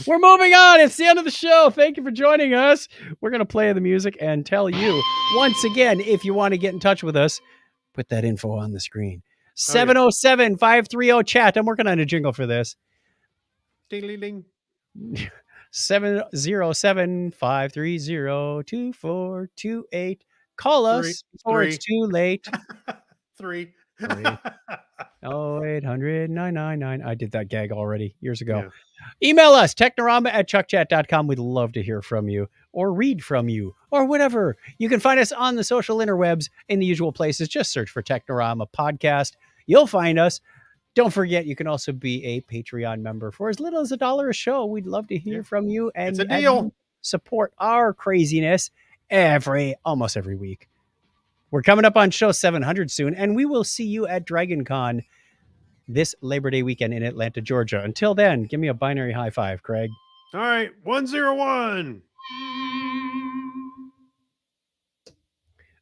We're moving on. It's the end of the show. Thank you for joining us. We're going to play the music and tell you once again, if you want to get in touch with us, put that info on the screen. 707-530-chat. I'm working on a jingle for this. Ding. 707-530-2428. Call us before it's too late. 3. 0800-999. I did that gag already years ago. Yeah. Email us, technorama@chuckchat.com. We'd love to hear from you or read from you or whatever. You can find us on the social interwebs in the usual places. Just search for Technorama Podcast. You'll find us. Don't forget, you can also be a Patreon member for as little as $1 a show. We'd love to hear from you and, It's a deal. and support our craziness almost every week. We're coming up on show 700 soon, and we will see you at Dragon Con this Labor Day weekend in Atlanta, Georgia. Until then, give me a binary high five, Craig. All right, 101.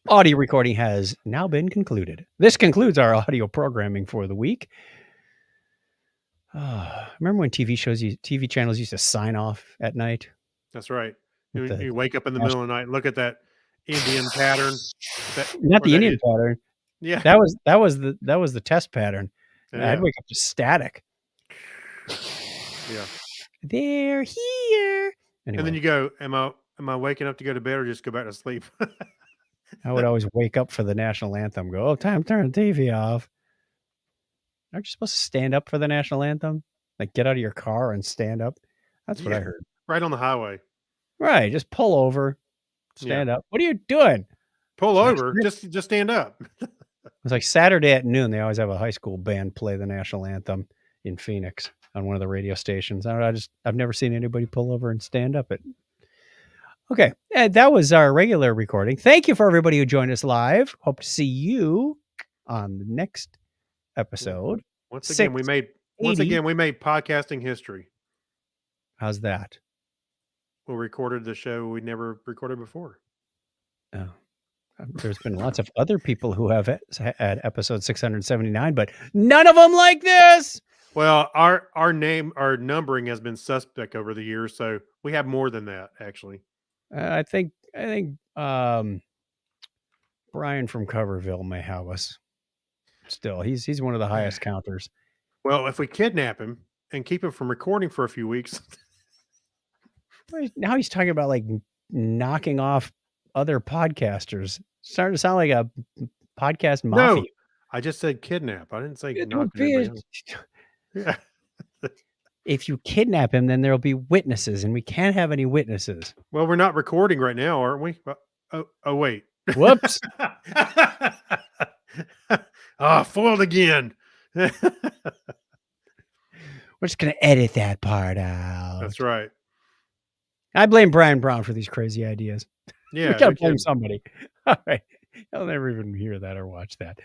Audio recording has now been concluded. This concludes our audio programming for the week. Remember when TV channels used to sign off at night? That's right. With You wake up in the middle of the night, look at that Indian pattern. Not the Indian pattern. Yeah. That was the test pattern. Yeah. I'd wake up to static. Yeah. They're here. Anyway, And then you go, am I waking up to go to bed or just go back to sleep? I would always wake up for the national anthem. Go, oh, time to turn the TV off. Aren't you supposed to stand up for the national anthem? Like get out of your car and stand up? That's what I heard. Right on the highway. Right. Just pull over, stand up. What are you doing? Pull over. Just stand up. It's like Saturday at noon. They always have a high school band play the national anthem in Phoenix on one of the radio stations. I've never seen anybody pull over and stand up. Okay. And that was our regular recording. Thank you for everybody who joined us live. Hope to see you on the next episode. Once again, we made podcasting history. How's that? We recorded the show we never recorded before. Oh, there's been lots of other people who have had episode 679, but none of them like this. Well, our numbering has been suspect over the years, so we have more than that actually. I think Brian from Coverville may have us. Still, he's one of the highest counters. Well, if we kidnap him and keep him from recording for a few weeks. Now he's talking about like knocking off other podcasters. Starting to sound like a podcast mafia. No, I just said kidnap. I didn't say knock. Yeah. If you kidnap him, then there'll be witnesses, and we can't have any witnesses. Well, we're not recording right now, aren't we? Oh wait. Whoops. Foiled again. We're just going to edit that part out. That's right. I blame Brian Brown for these crazy ideas. Yeah. We got to blame somebody. All right. I'll never even hear that or watch that.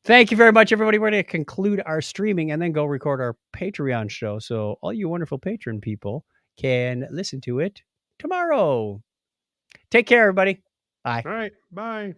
Thank you very much, everybody. We're going to conclude our streaming and then go record our Patreon show. So all you wonderful patron people can listen to it tomorrow. Take care, everybody. Bye. All right. Bye.